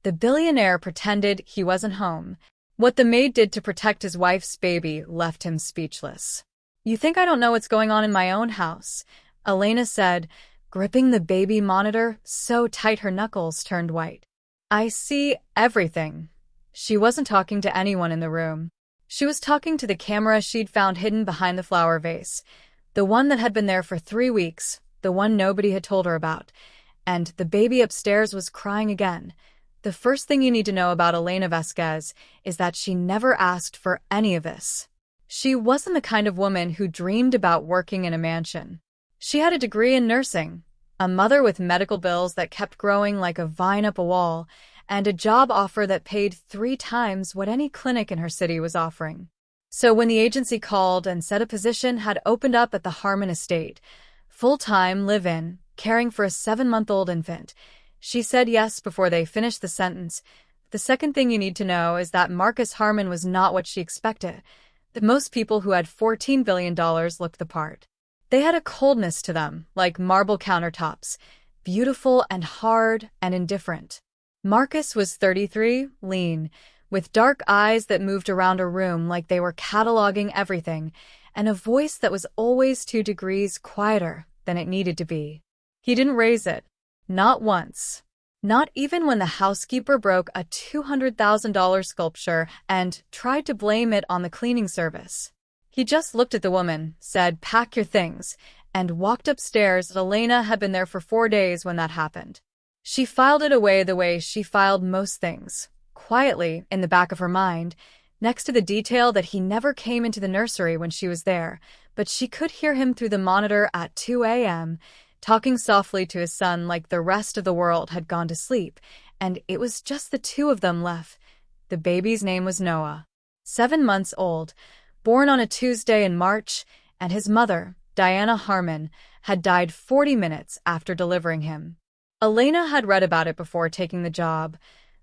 The billionaire pretended he wasn't home. What the maid did to protect his wife's baby left him speechless. "You think I don't know what's going on in my own house?" Elena said, gripping the baby monitor so tight her knuckles turned white. "I see everything." She wasn't talking to anyone in the room. She was talking to the camera she'd found hidden behind the flower vase, the one that had been there for 3 weeks, the one nobody had told her about. And the baby upstairs was crying again. The first thing you need to know about Elena Vasquez is that she never asked for any of this. She wasn't the kind of woman who dreamed about working in a mansion. She had a degree in nursing, a mother with medical bills that kept growing like a vine up a wall, and a job offer that paid 3 times what any clinic in her city was offering. So when the agency called and said a position had opened up at the Harmon estate, full-time, live-in, caring for a 7-month-old infant, she said yes before they finished the sentence. The second thing you need to know is that Marcus Harmon was not what she expected. That most people who had $14 billion looked the part. They had a coldness to them, like marble countertops, beautiful and hard and indifferent. Marcus was 33, lean, with dark eyes that moved around a room like they were cataloging everything, and a voice that was always 2 degrees quieter than it needed to be. He didn't raise it. Not once. Not even when the housekeeper broke a $200,000 sculpture and tried to blame it on the cleaning service. He just looked at the woman, said, "Pack your things," and walked upstairs. Elena had been there for 4 days when that happened. She filed it away the way she filed most things, quietly in the back of her mind, next to the detail that he never came into the nursery when she was there, but she could hear him through the monitor at 2 a.m., talking softly to his son like the rest of the world had gone to sleep, and it was just the 2 of them left. The baby's name was Noah, 7 months old, born on a Tuesday in March, and his mother, Diana Harmon, had died 40 minutes after delivering him. Elena had read about it before taking the job.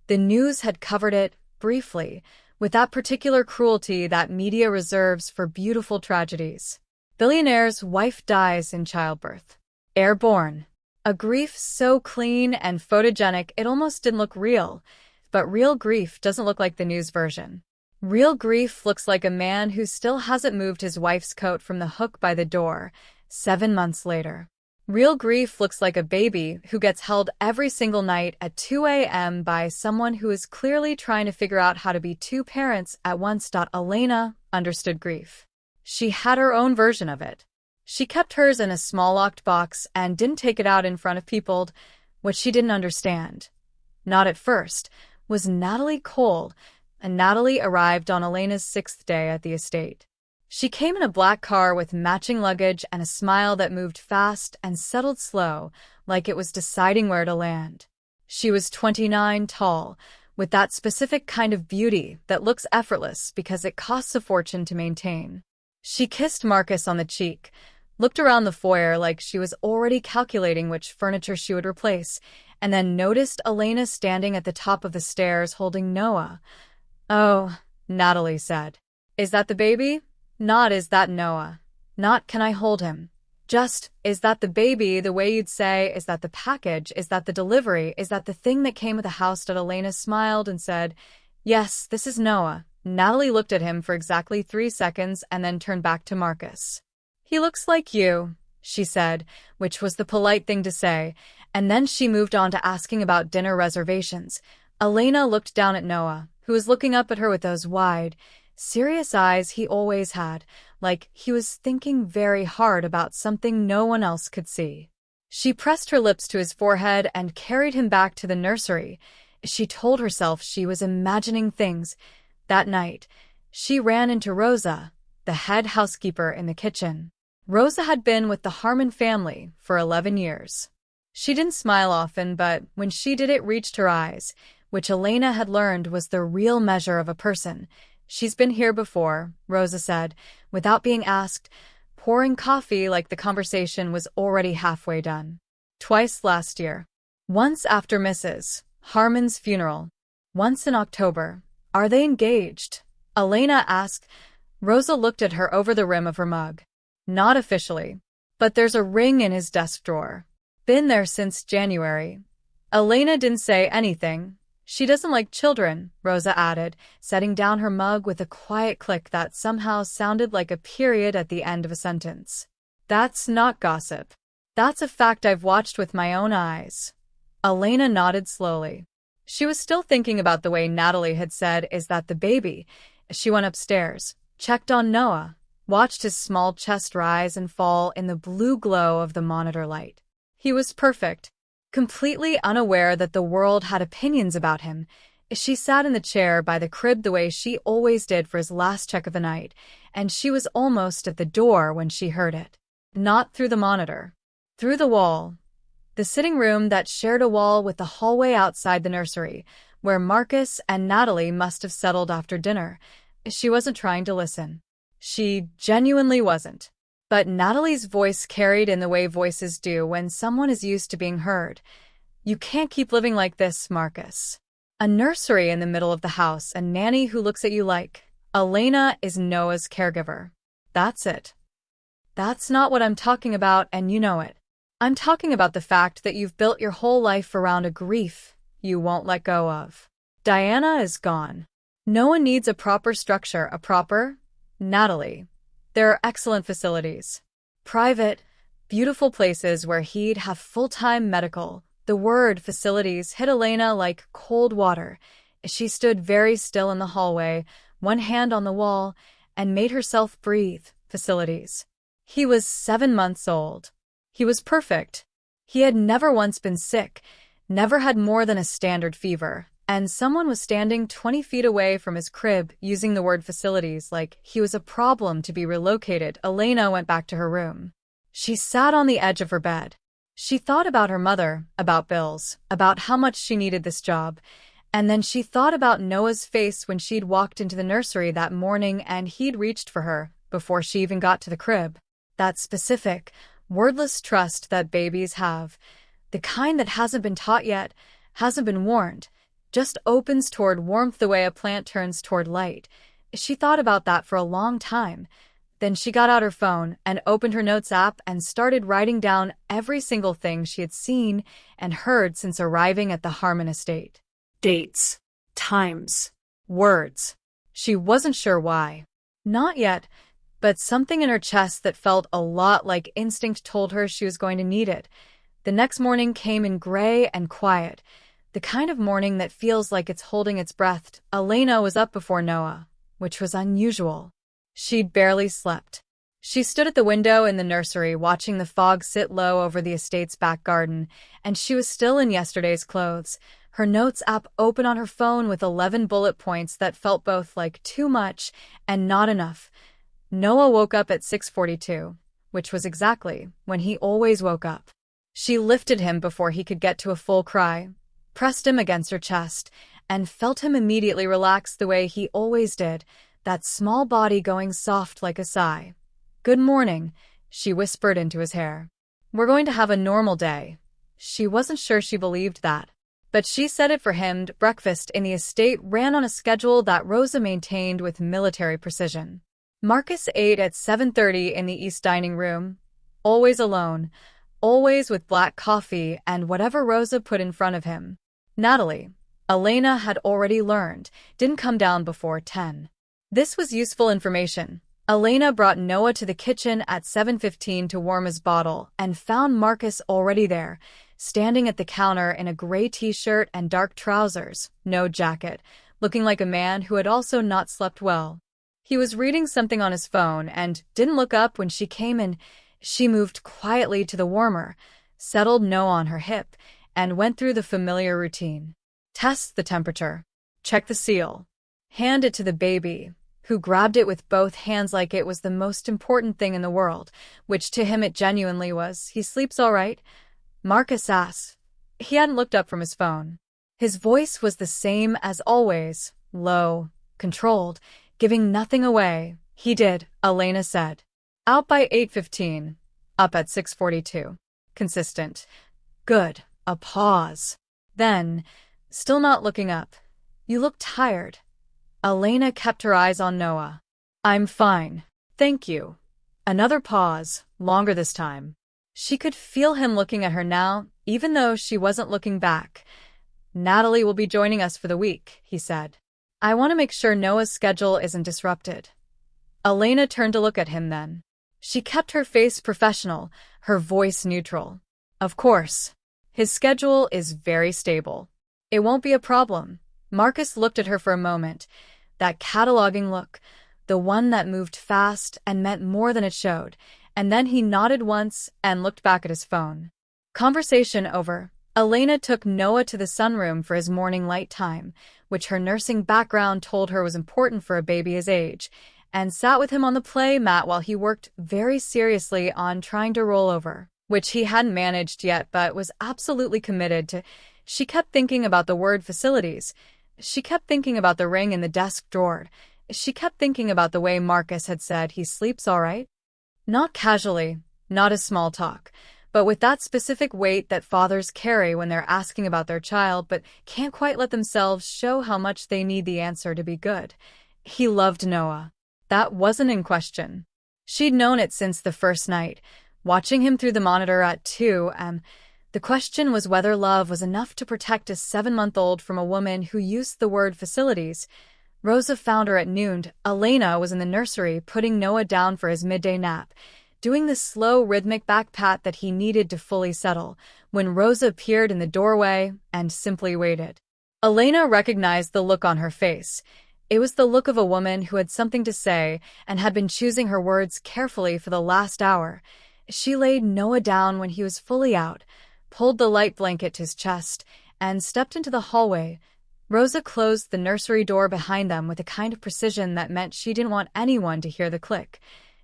The news had covered it, briefly, with that particular cruelty that media reserves for beautiful tragedies. Billionaire's wife dies in childbirth. Airborne. A grief so clean and photogenic it almost didn't look real. But real grief doesn't look like the news version. Real grief looks like a man who still hasn't moved his wife's coat from the hook by the door, 7 months later. Real grief looks like a baby who gets held every single night at 2 a.m. by someone who is clearly trying to figure out how to be 2 parents at once. Elena understood grief. She had her own version of it. She kept hers in a small locked box and didn't take it out in front of people. What she didn't understand, not at first, was Natalie Cole, and Natalie arrived on Elena's 6th day at the estate. She came in a black car with matching luggage and a smile that moved fast and settled slow, like it was deciding where to land. She was 29 tall, with that specific kind of beauty that looks effortless because it costs a fortune to maintain. She kissed Marcus on the cheek, looked around the foyer like she was already calculating which furniture she would replace, and then noticed Elena standing at the top of the stairs holding Noah. "Oh," Natalie said. "Is that the baby? Not is that Noah. Not can I hold him. Just, is that the baby the way you'd say, is that the package, is that the delivery, is that the thing that came with the house?" Elena smiled and said, "Yes, this is Noah." Natalie looked at him for exactly 3 seconds and then turned back to Marcus. "He looks like you," she said, which was the polite thing to say, and then she moved on to asking about dinner reservations. Elena looked down at Noah, who was looking up at her with those wide, serious eyes he always had, like he was thinking very hard about something no one else could see. She pressed her lips to his forehead and carried him back to the nursery. She told herself she was imagining things. That night, she ran into Rosa, the head housekeeper in the kitchen. Rosa had been with the Harmon family for 11 years. She didn't smile often, but when she did it reached her eyes, which Elena had learned was the real measure of a person. "She's been here before," Rosa said, without being asked, pouring coffee like the conversation was already halfway done. "Twice last year. Once after Mrs. Harmon's funeral. Once in October." "Are they engaged?" Elena asked. Rosa looked at her over the rim of her mug. "Not officially. But there's a ring in his desk drawer. Been there since January." Elena didn't say anything. She doesn't like children, Rosa added, setting down her mug with a quiet click that somehow sounded like a period at the end of a sentence. That's not gossip. That's a fact I've watched with my own eyes. Elena nodded slowly. She was still thinking about the way Natalie had said, "Is that the baby?" She went upstairs, checked on Noah, watched his small chest rise and fall in the blue glow of the monitor light. He was perfect. Completely unaware that the world had opinions about him, she sat in the chair by the crib the way she always did for his last check of the night, and she was almost at the door when she heard it. Not through the monitor. Through the wall. The sitting room that shared a wall with the hallway outside the nursery, where Marcus and Natalie must have settled after dinner. She wasn't trying to listen. She genuinely wasn't. But Natalie's voice carried in the way voices do when someone is used to being heard. "You can't keep living like this, Marcus. A nursery in the middle of the house, a nanny who looks at you like Elena is Noah's caregiver. That's it. That's not what I'm talking about, and you know it. I'm talking about the fact that you've built your whole life around a grief you won't let go of. Diana is gone. No one needs a proper structure, Natalie. There are excellent facilities. Private, beautiful places where he'd have full-time medical." The word facilities hit Elena like cold water. She stood very still in the hallway, one hand on the wall, and made herself breathe. Facilities. He was 7 months old. He was perfect. He had never once been sick, never had more than a standard fever, and someone was standing 20 feet away from his crib using the word facilities like he was a problem to be relocated. Elena went back to her room. She sat on the edge of her bed. She thought about her mother, about bills, about how much she needed this job, and then she thought about Noah's face when she'd walked into the nursery that morning and he'd reached for her before she even got to the crib. That specific, wordless trust that babies have, the kind that hasn't been taught yet, hasn't been warned, just opens toward warmth the way a plant turns toward light. She thought about that for a long time. Then she got out her phone and opened her notes app and started writing down every single thing she had seen and heard since arriving at the Harmon estate. Dates, times, words. She wasn't sure why. Not yet, but something in her chest that felt a lot like instinct told her she was going to need it. The next morning came in gray and quiet. The kind of morning that feels like it's holding its breath. Elena was up before Noah, which was unusual. She'd barely slept. She stood at the window in the nursery watching the fog sit low over the estate's back garden, and she was still in yesterday's clothes, her notes app open on her phone with 11 bullet points that felt both like too much and not enough. Noah woke up at 6:42, which was exactly when he always woke up. She lifted him before he could get to a full cry, pressed him against her chest, and felt him immediately relax the way he always did, that small body going soft like a sigh. "Good morning," she whispered into his hair. "We're going to have a normal day." She wasn't sure she believed that, but she said it for him. Breakfast in the estate ran on a schedule that Rosa maintained with military precision. Marcus ate at 7:30 in the east dining room, always alone, always with black coffee and whatever Rosa put in front of him. Natalie, Elena had already learned, didn't come down before 10. This was useful information. Elena brought Noah to the kitchen at 7:15 to warm his bottle and found Marcus already there, standing at the counter in a gray t-shirt and dark trousers, no jacket, looking like a man who had also not slept well. He was reading something on his phone and didn't look up when she came in. She moved quietly to the warmer, settled Noah on her hip, and went through the familiar routine. Test the temperature. Check the seal. Hand it to the baby, who grabbed it with both hands like it was the most important thing in the world, which to him it genuinely was. "He sleeps all right?" Marcus asked. He hadn't looked up from his phone. His voice was the same as always, low, controlled, giving nothing away. "He did," Elena said. "Out by 8:15. Up at 6:42. Consistent. Good." A pause. Then, still not looking up, "You look tired." Elena kept her eyes on Noah. "I'm fine. Thank you." Another pause, longer this time. She could feel him looking at her now, even though she wasn't looking back. Natalie will be joining us for the week, he said. I want to make sure Noah's schedule isn't disrupted. Elena turned to look at him then. She kept her face professional, her voice neutral. Of course. His schedule is very stable. It won't be a problem. Marcus looked at her for a moment. That cataloging look, the one that moved fast and meant more than it showed, and then he nodded once and looked back at his phone. Conversation over. Elena took Noah to the sunroom for his morning light time, which her nursing background told her was important for a baby his age, and sat with him on the play mat while he worked very seriously on trying to roll over, which he hadn't managed yet but was absolutely committed to. She kept thinking about the word facilities. She kept thinking about the ring in the desk drawer. She kept thinking about the way Marcus had said he sleeps all right. Not casually, not as small talk, but with that specific weight that fathers carry when they're asking about their child but can't quite let themselves show how much they need the answer to be good. He loved Noah. That wasn't in question. She'd known it since the first night, watching him through the monitor at 2 a.m. The question was whether love was enough to protect a 7-month-old from a woman who used the word facilities. Rosa found her at noon. Elena was in the nursery putting Noah down for his midday nap, doing the slow, rhythmic back pat that he needed to fully settle, when Rosa appeared in the doorway and simply waited. Elena recognized the look on her face. It was the look of a woman who had something to say and had been choosing her words carefully for the last hour. She laid Noah down when he was fully out, pulled the light blanket to his chest, and stepped into the hallway. Rosa closed the nursery door behind them with a kind of precision that meant she didn't want anyone to hear the click.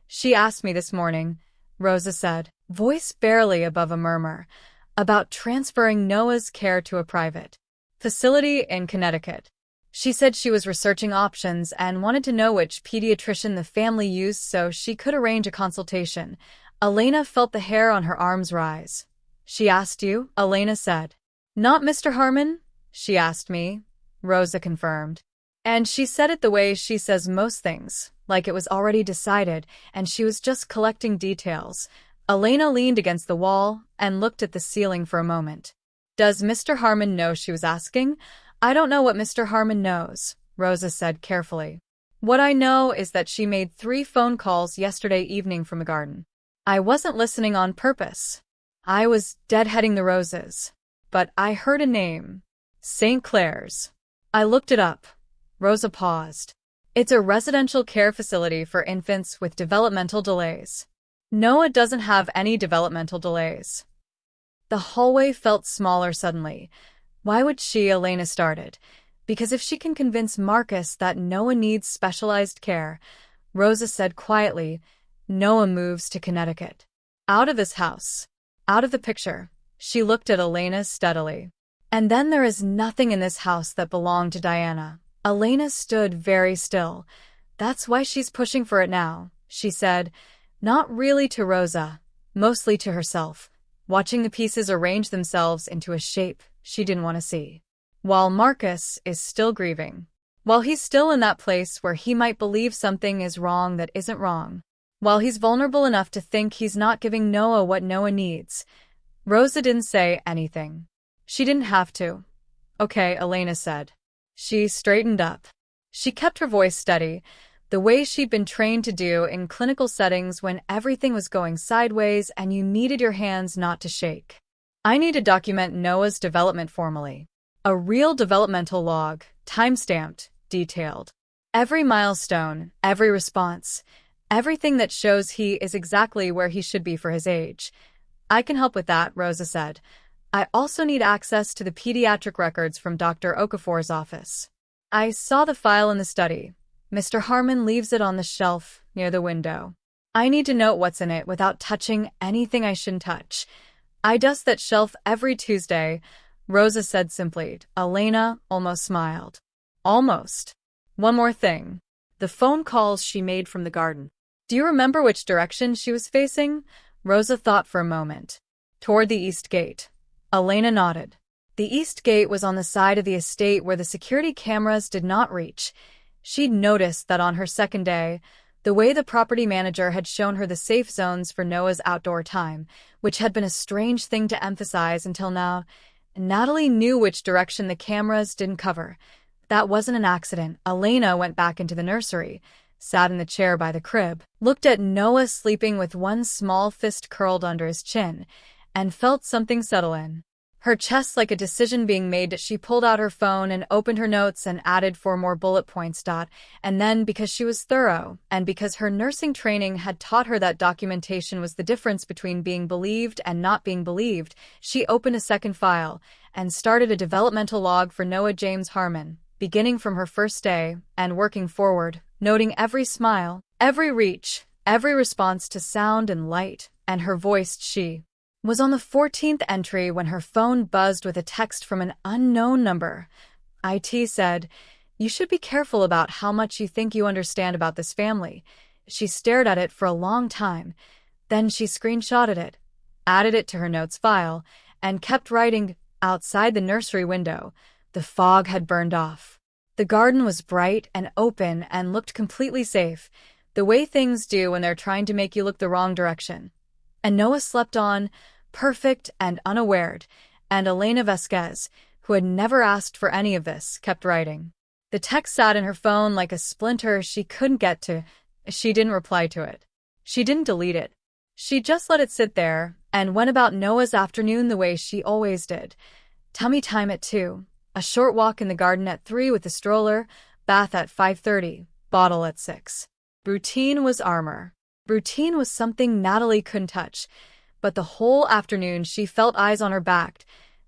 She asked me this morning, Rosa said, voice barely above a murmur, about transferring Noah's care to a private facility in Connecticut. She said she was researching options and wanted to know which pediatrician the family used so she could arrange a consultation. Elena felt the hair on her arms rise. She asked you? Elena said. Not Mr. Harmon? She asked me, Rosa confirmed. And she said it the way she says most things, like it was already decided, and she was just collecting details. Elena leaned against the wall and looked at the ceiling for a moment. Does Mr. Harmon know she was asking? I don't know what Mr. Harmon knows, Rosa said carefully. What I know is that she made 3 phone calls yesterday evening from the garden. I wasn't listening on purpose. I was deadheading the roses. But I heard a name. St. Clair's. I looked it up. Rosa paused. It's a residential care facility for infants with developmental delays. Noah doesn't have any developmental delays. The hallway felt smaller suddenly. Why would she? Elena started. Because if she can convince Marcus that Noah needs specialized care, Rosa said quietly, Noah moves to Connecticut. Out of this house. Out of the picture. She looked at Elena steadily. And then there is nothing in this house that belonged to Diana. Elena stood very still. That's why she's pushing for it now, she said. Not really to Rosa, mostly to herself, watching the pieces arrange themselves into a shape she didn't want to see. While Marcus is still grieving. While he's still in that place where he might believe something is wrong that isn't wrong. While he's vulnerable enough to think he's not giving Noah what Noah needs. Rosa didn't say anything. She didn't have to. Okay, Elena said. She straightened up. She kept her voice steady, the way she'd been trained to do in clinical settings when everything was going sideways and you needed your hands not to shake. I need to document Noah's development formally. A real developmental log, time-stamped, detailed. Every milestone, every response, everything that shows he is exactly where he should be for his age. I can help with that, Rosa said. I also need access to the pediatric records from Dr. Okafor's office. I saw the file in the study. Mr. Harmon leaves it on the shelf near the window. I need to note what's in it without touching anything I shouldn't touch. I dust that shelf every Tuesday, Rosa said simply. Elena almost smiled. Almost. One more thing. The phone calls she made from the garden. Do you remember which direction she was facing? Rosa thought for a moment. Toward the east gate. Elena nodded. The east gate was on the side of the estate where the security cameras did not reach. She'd noticed that on her second day, the way the property manager had shown her the safe zones for Noah's outdoor time, which had been a strange thing to emphasize until now, Natalie knew which direction the cameras didn't cover. That wasn't an accident. Elena went back into the nursery, sat in the chair by the crib, looked at Noah sleeping with one small fist curled under his chin, and felt something settle in. Her chest like a decision being made. She pulled out her phone and opened her notes and added 4 more bullet points. And then, because she was thorough, and because her nursing training had taught her that documentation was the difference between being believed and not being believed, she opened a second file and started a developmental log for Noah James Harmon, beginning from her first day and working forward, noting every smile, every reach, every response to sound and light, and her voice. She was on the 14th entry when her phone buzzed with a text from an unknown number. IT said, "You should be careful about how much you think you understand about this family." She stared at it for a long time. Then she screenshotted it, added it to her notes file, and kept writing. Outside the nursery window, the fog had burned off. The garden was bright and open and looked completely safe, the way things do when they're trying to make you look the wrong direction. And Noah slept on, perfect and unaware, and Elena Vasquez, who had never asked for any of this, kept writing. The text sat in her phone like a splinter she couldn't get to. She didn't reply to it. She didn't delete it. She just let it sit there and went about Noah's afternoon the way she always did. Tummy time at 2, a short walk in the garden at 3 with the stroller, bath at 5:30, bottle at 6. Routine was armor. Routine was something Natalie couldn't touch. But the whole afternoon she felt eyes on her back.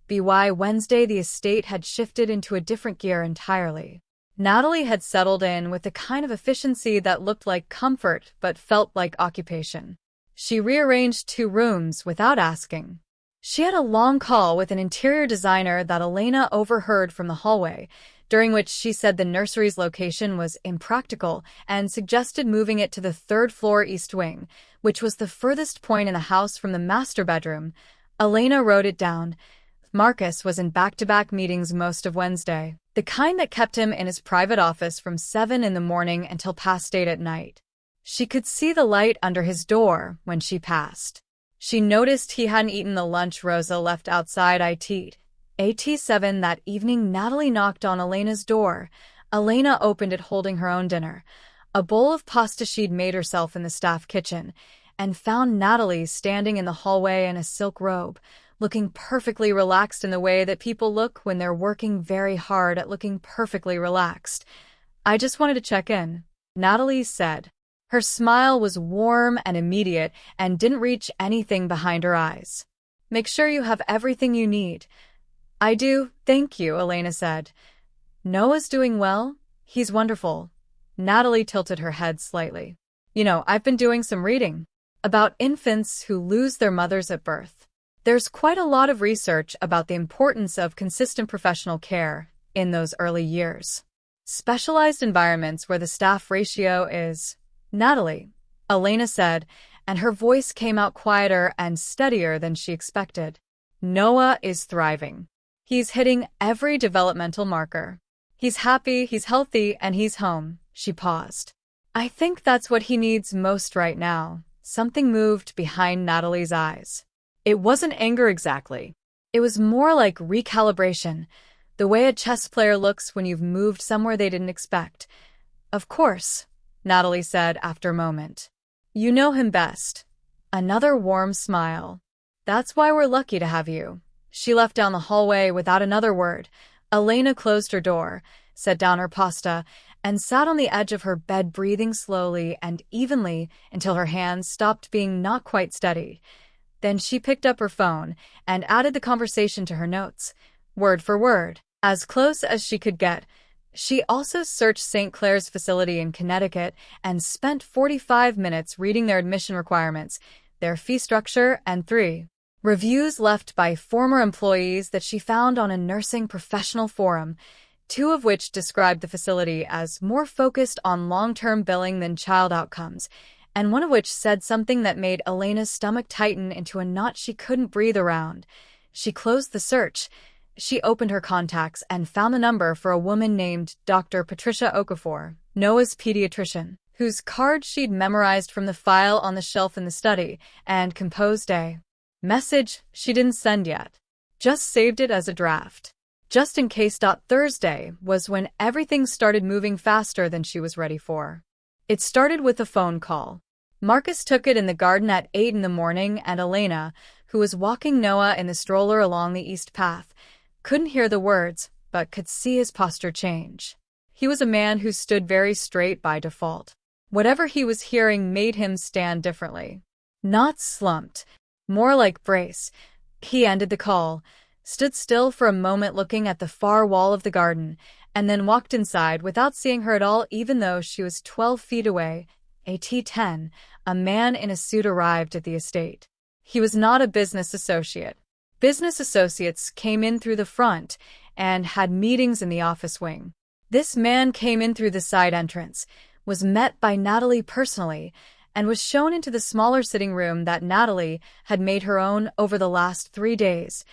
By Wednesday the estate had shifted into a different gear entirely. Natalie had settled in with a kind of efficiency that looked like comfort but felt like occupation. She rearranged 2 rooms without asking. She had a long call with an interior designer that Elena overheard from the hallway, during which she said the nursery's location was impractical and suggested moving it to the 3rd floor east wing, which was the furthest point in the house from the master bedroom. Elena wrote it down. Marcus was in back-to-back meetings most of Wednesday, the kind that kept him in his private office from 7 in the morning until past 8 at night. She could see the light under his door when she passed. She noticed he hadn't eaten the lunch Rosa left outside IT. AT7 that evening. Natalie knocked on Elena's door. Elena opened it holding her own dinner, a bowl of pasta she'd made herself in the staff kitchen, and found Natalie standing in the hallway in a silk robe, looking perfectly relaxed in the way that people look when they're working very hard at looking perfectly relaxed. "I just wanted to check in," Natalie said. Her smile was warm and immediate and didn't reach anything behind her eyes. "Make sure you have everything you need." "I do, thank you," Elena said. "Noah's doing well? He's wonderful." Natalie tilted her head slightly. I've been doing some reading about infants who lose their mothers at birth. There's quite a lot of research about the importance of consistent professional care in those early years. Specialized environments where the staff ratio is... Natalie, Elena said, and her voice came out quieter and steadier than she expected. "Noah is thriving. He's hitting every developmental marker. He's happy, he's healthy, and he's home." She paused. "I think that's what he needs most right now." Something moved behind Natalie's eyes. It wasn't anger exactly. It was more like recalibration, the way a chess player looks when you've moved somewhere they didn't expect. "Of course," Natalie said after a moment. "You know him best." Another warm smile. "That's why we're lucky to have you." She left down the hallway without another word. Elena closed her door, set down her pasta, and sat on the edge of her bed breathing slowly and evenly until her hands stopped being not quite steady. Then she picked up her phone and added the conversation to her notes, word for word, as close as she could get. She also searched St. Clair's facility in Connecticut and spent 45 minutes reading their admission requirements, their fee structure, and 3 reviews left by former employees that she found on a nursing professional forum, 2 of which described the facility as more focused on long-term billing than child outcomes, and one of which said something that made Elena's stomach tighten into a knot she couldn't breathe around. She closed the search. She opened her contacts and found the number for a woman named Dr. Patricia Okafor, Noah's pediatrician, whose card she'd memorized from the file on the shelf in the study, and composed a message she didn't send yet. Just saved it as a draft. Just in case. Thursday was when everything started moving faster than she was ready for. It started with a phone call. Marcus took it in the garden at 8 in the morning, and Elena, who was walking Noah in the stroller along the east path, couldn't hear the words, but could see his posture change. He was a man who stood very straight by default. Whatever he was hearing made him stand differently. Not slumped, more like brace. He ended the call, stood still for a moment looking at the far wall of the garden, and then walked inside without seeing her at all, even though she was 12 feet away. At 10, a man in a suit arrived at the estate. He was not a business associate. Business associates came in through the front and had meetings in the office wing. This man came in through the side entrance, was met by Natalie personally, and was shown into the smaller sitting room that Natalie had made her own over the last 3 days.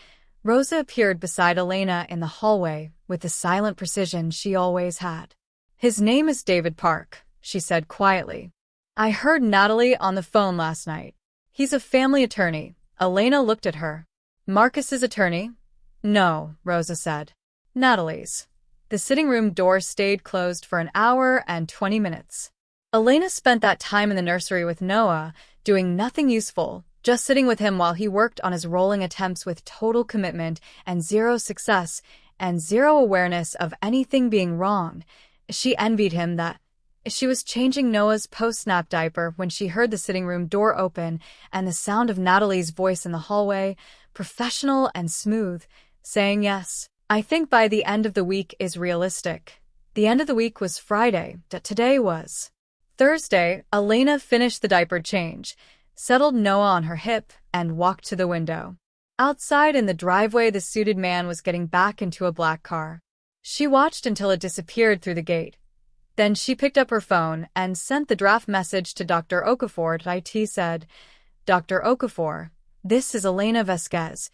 Rosa appeared beside Elena in the hallway with the silent precision she always had. "His name is David Park," she said quietly. "I heard Natalie on the phone last night. He's a family attorney." Elena looked at her. "Marcus's attorney?" "No," Rosa said. "Natalie's." The sitting room door stayed closed for an hour and 20 minutes. Elena spent that time in the nursery with Noah, doing nothing useful, just sitting with him while he worked on his rolling attempts with total commitment and zero success and zero awareness of anything being wrong. She envied him that. She was changing Noah's post-snap diaper when she heard the sitting room door open and the sound of Natalie's voice in the hallway, professional and smooth, saying yes. "I think by the end of the week is realistic." The end of the week was Friday. Today was Thursday. Elena finished the diaper change, settled Noah on her hip, and walked to the window. Outside in the driveway, the suited man was getting back into a black car. She watched until it disappeared through the gate. Then she picked up her phone and sent the draft message to Dr. Okafor. It said, "Dr. Okafor, this is Elena Vasquez,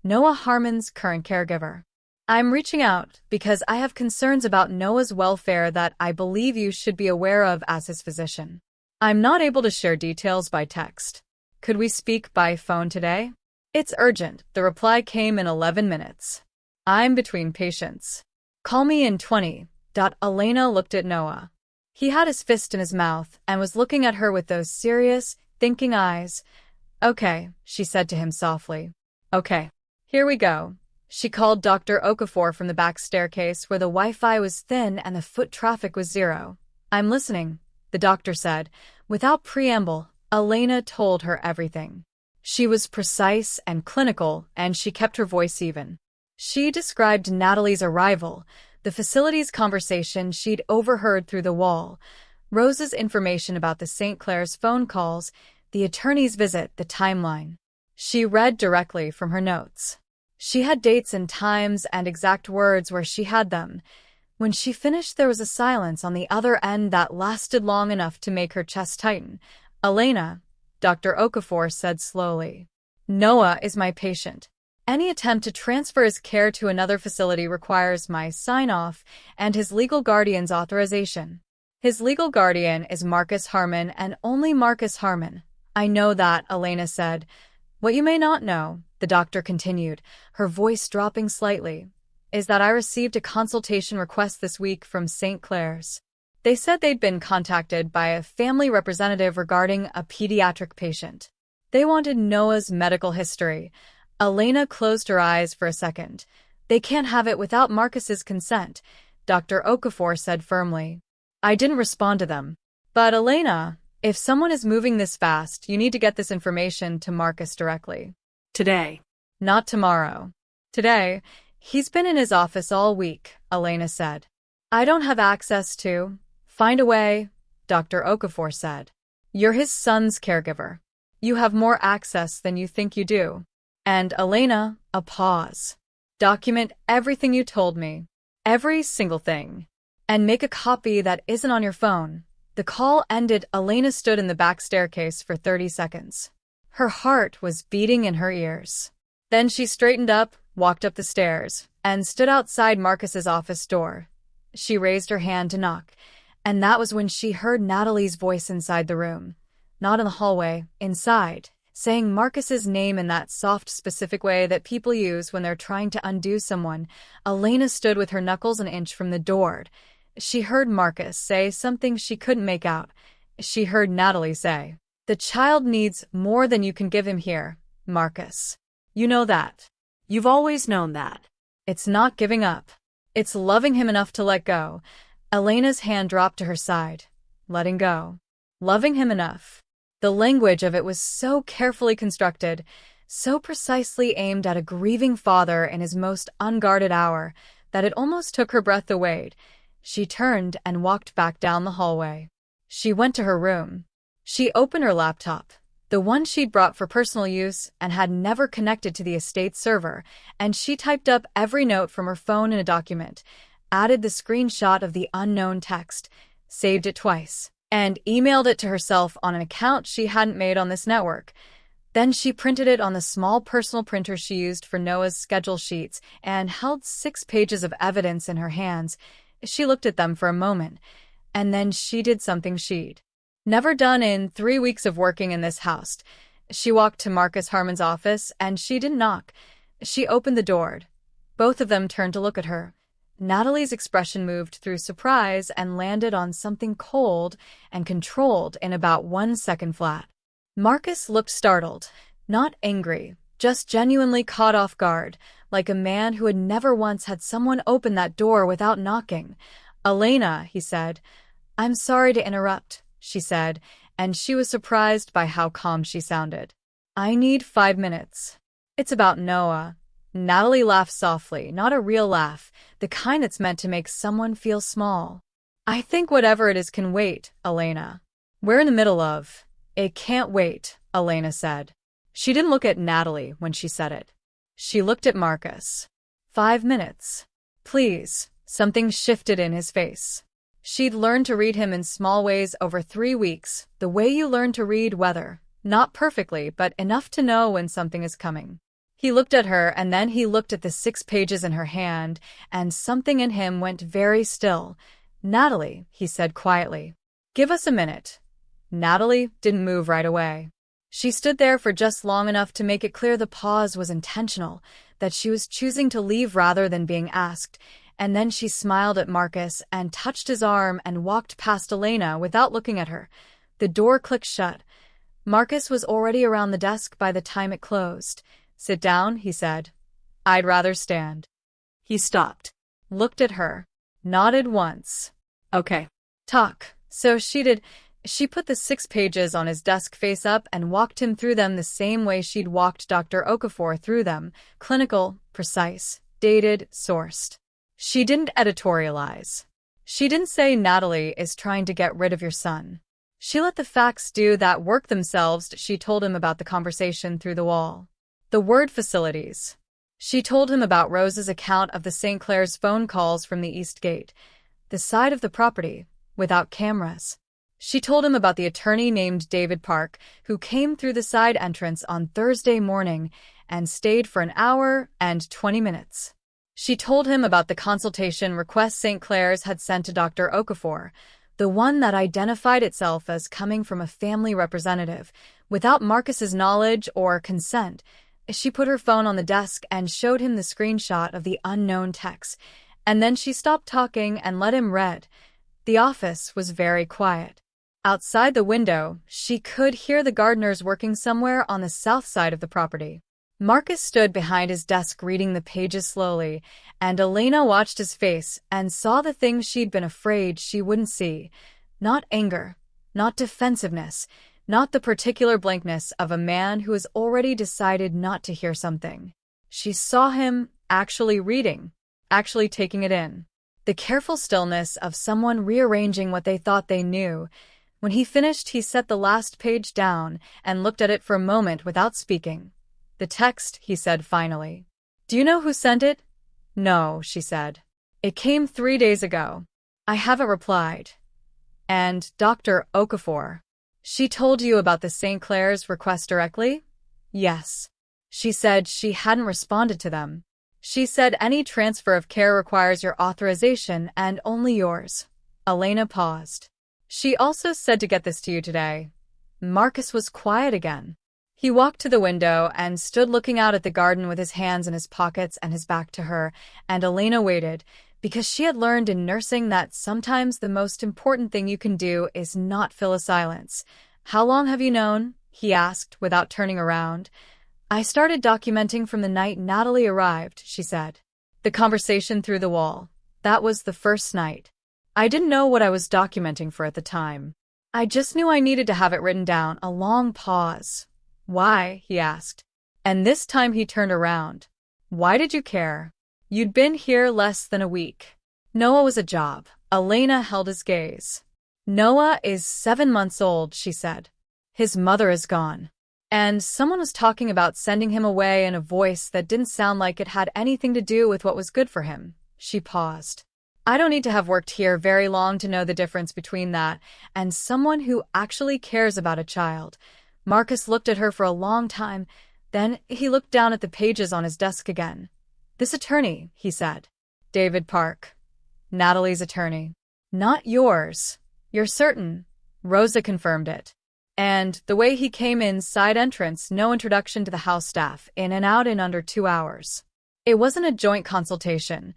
Noah Harmon's current caregiver. I'm reaching out because I have concerns about Noah's welfare that I believe you should be aware of as his physician. I'm not able to share details by text. Could we speak by phone today? It's urgent." The reply came in 11 minutes. "I'm between patients. Call me in 20. Elena looked at Noah. He had his fist in his mouth and was looking at her with those serious, thinking eyes. "Okay," she said to him softly. "Okay. Here we go." She called Dr. Okafor from the back staircase where the Wi-Fi was thin and the foot traffic was zero. "I'm listening," the doctor said. Without preamble, Elena told her everything. She was precise and clinical, and she kept her voice even. She described Natalie's arrival, the facility's conversation she'd overheard through the wall, Rosa's information about the St. Clair's phone calls, the attorney's visit, the timeline. She read directly from her notes. She had dates and times and exact words where she had them. When she finished, there was a silence on the other end that lasted long enough to make her chest tighten. "Elena," Dr. Okafor said slowly, "Noah is my patient. Any attempt to transfer his care to another facility requires my sign-off and his legal guardian's authorization. His legal guardian is Marcus Harmon and only Marcus Harmon." "I know that," Elena said. "What you may not know," the doctor continued, her voice dropping slightly, "is that I received a consultation request this week from St. Clair's. They said they'd been contacted by a family representative regarding a pediatric patient. They wanted Noah's medical history." Elena closed her eyes for a second. "They can't have it without Marcus's consent," Dr. Okafor said firmly. "I didn't respond to them. But Elena, if someone is moving this fast, you need to get this information to Marcus directly. Today. Not tomorrow. Today. He's been in his office all week," Elena said. "I don't have access to." "Find a way," Dr. Okafor said. "You're his son's caregiver. You have more access than you think you do. And Elena," a pause. "Document everything you told me. Every single thing. And make a copy that isn't on your phone." The call ended. Elena stood in the back staircase for 30 seconds. Her heart was beating in her ears. Then she straightened up, walked up the stairs, and stood outside Marcus's office door. She raised her hand to knock, and that was when she heard Natalie's voice inside the room. Not in the hallway, inside. saying Marcus's name in that soft, specific way that people use when they're trying to undo someone. Elena stood with her knuckles an inch from the door. She heard Marcus say something she couldn't make out. She heard Natalie say, "The child needs more than you can give him here, Marcus. You know that. You've always known that. It's not giving up. It's loving him enough to let go." Elena's hand dropped to her side. Letting go. Loving him enough. The language of it was so carefully constructed, so precisely aimed at a grieving father in his most unguarded hour, that it almost took her breath away. She turned and walked back down the hallway. She went to her room. She opened her laptop, the one she'd brought for personal use and had never connected to the estate server, and she typed up every note from her phone in a document, added the screenshot of the unknown text, saved it twice, and emailed it to herself on an account she hadn't made on this network. Then she printed it on the small personal printer she used for Noah's schedule sheets and held 6 pages of evidence in her hands. She looked at them for a moment, and then she did something she'd never done in 3 weeks of working in this house. She walked to Marcus Harmon's office, and she didn't knock. She opened the door. Both of them turned to look at her. Natalie's expression moved through surprise and landed on something cold and controlled in about 1 second flat. Marcus looked startled, not angry, just genuinely caught off guard, like a man who had never once had someone open that door without knocking. "Elena," he said. "I'm sorry to interrupt," she said, and she was surprised by how calm she sounded. "I need 5 minutes. It's about Noah." Natalie laughed softly, not a real laugh, the kind that's meant to make someone feel small. "I think whatever it is can wait, Elena. We're in the middle of..." "It can't wait," Elena said. She didn't look at Natalie when she said it. She looked at Marcus. 5 minutes. Please." Something shifted in his face. She'd learned to read him in small ways over 3 weeks, the way you learn to read weather, not perfectly, but enough to know when something is coming. He looked at her, and then he looked at the 6 pages in her hand, and something in him went very still. "Natalie," he said quietly, "give us a minute." Natalie didn't move right away. She stood there for just long enough to make it clear the pause was intentional, that she was choosing to leave rather than being asked, and then she smiled at Marcus and touched his arm and walked past Elena without looking at her. The door clicked shut. Marcus was already around the desk by the time it closed. "Sit down," he said. "I'd rather stand." He stopped, looked at her, nodded once. "Okay. Talk." So she did. She put the 6 pages on his desk face up and walked him through them the same way she'd walked Dr. Okafor through them, clinical, precise, dated, sourced. She didn't editorialize. She didn't say Natalie is trying to get rid of your son. She let the facts do that work themselves. She told him about the conversation through the wall. The word facilities. She told him about Rose's account of the St. Clair's phone calls from the East Gate, the side of the property, without cameras. She told him about the attorney named David Park, who came through the side entrance on Thursday morning and stayed for an hour and 20 minutes. She told him about the consultation request St. Clair's had sent to Dr. Okafor, the one that identified itself as coming from a family representative, without Marcus's knowledge or consent. She put her phone on the desk and showed him the screenshot of the unknown text, and then she stopped talking and let him read. The office was very quiet. Outside the window, she could hear the gardeners working somewhere on the south side of the property. Marcus stood behind his desk reading the pages slowly, and Elena watched his face and saw the things she'd been afraid she wouldn't see. Not anger, not defensiveness, not the particular blankness of a man who has already decided not to hear something. She saw him actually reading, actually taking it in. The careful stillness of someone rearranging what they thought they knew. When he finished, he set the last page down and looked at it for a moment without speaking. "The text," he said finally. "Do you know who sent it?" "No," she said. "It came 3 days ago. I haven't replied." "And Dr. Okafor? She told you about the St. Clair's request directly?" "Yes. She said she hadn't responded to them. She said any transfer of care requires your authorization and only yours." Elena paused. "She also said to get this to you today." Marcus was quiet again. He walked to the window and stood looking out at the garden with his hands in his pockets and his back to her, and Elena waited, because she had learned in nursing that sometimes the most important thing you can do is not fill a silence. "How long have you known?" he asked, without turning around. "I started documenting from the night Natalie arrived," she said. The conversation through the wall. "That was the first night. I didn't know what I was documenting for at the time. I just knew I needed to have it written down." A long pause. "Why?" he asked. And this time he turned around. "Why did you care? You'd been here less than a week." Noah was a job. Elena held his gaze. "Noah is 7 months old," she said. "His mother is gone. And someone was talking about sending him away in a voice that didn't sound like it had anything to do with what was good for him." She paused. "I don't need to have worked here very long to know the difference between that and someone who actually cares about a child." Marcus looked at her for a long time. Then he looked down at the pages on his desk again. "This attorney," he said. "David Park. Natalie's attorney." "Not yours. You're certain?" Rosa confirmed it. "And the way he came in, side entrance, no introduction to the house staff, in and out in under 2 hours. It wasn't a joint consultation."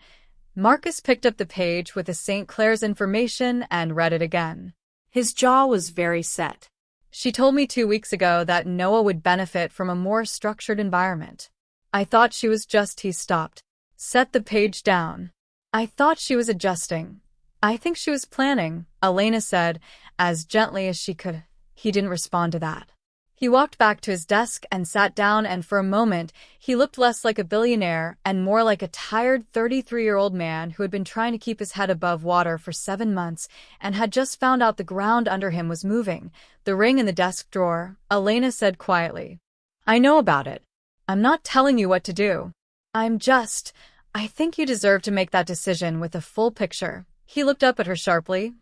Marcus picked up the page with the St. Clair's information and read it again. His jaw was very set. "She told me 2 weeks ago that Noah would benefit from a more structured environment. I thought she was just..." He stopped. Set the page down. "I thought she was adjusting. I think she was planning," Elena said, as gently as she could. He didn't respond to that. He walked back to his desk and sat down, and for a moment, he looked less like a billionaire and more like a tired 33-year-old man who had been trying to keep his head above water for 7 months and had just found out the ground under him was moving. "The ring in the desk drawer," Elena said quietly. "I know about it. I'm not telling you what to do. I think you deserve to make that decision with a full picture." He looked up at her sharply.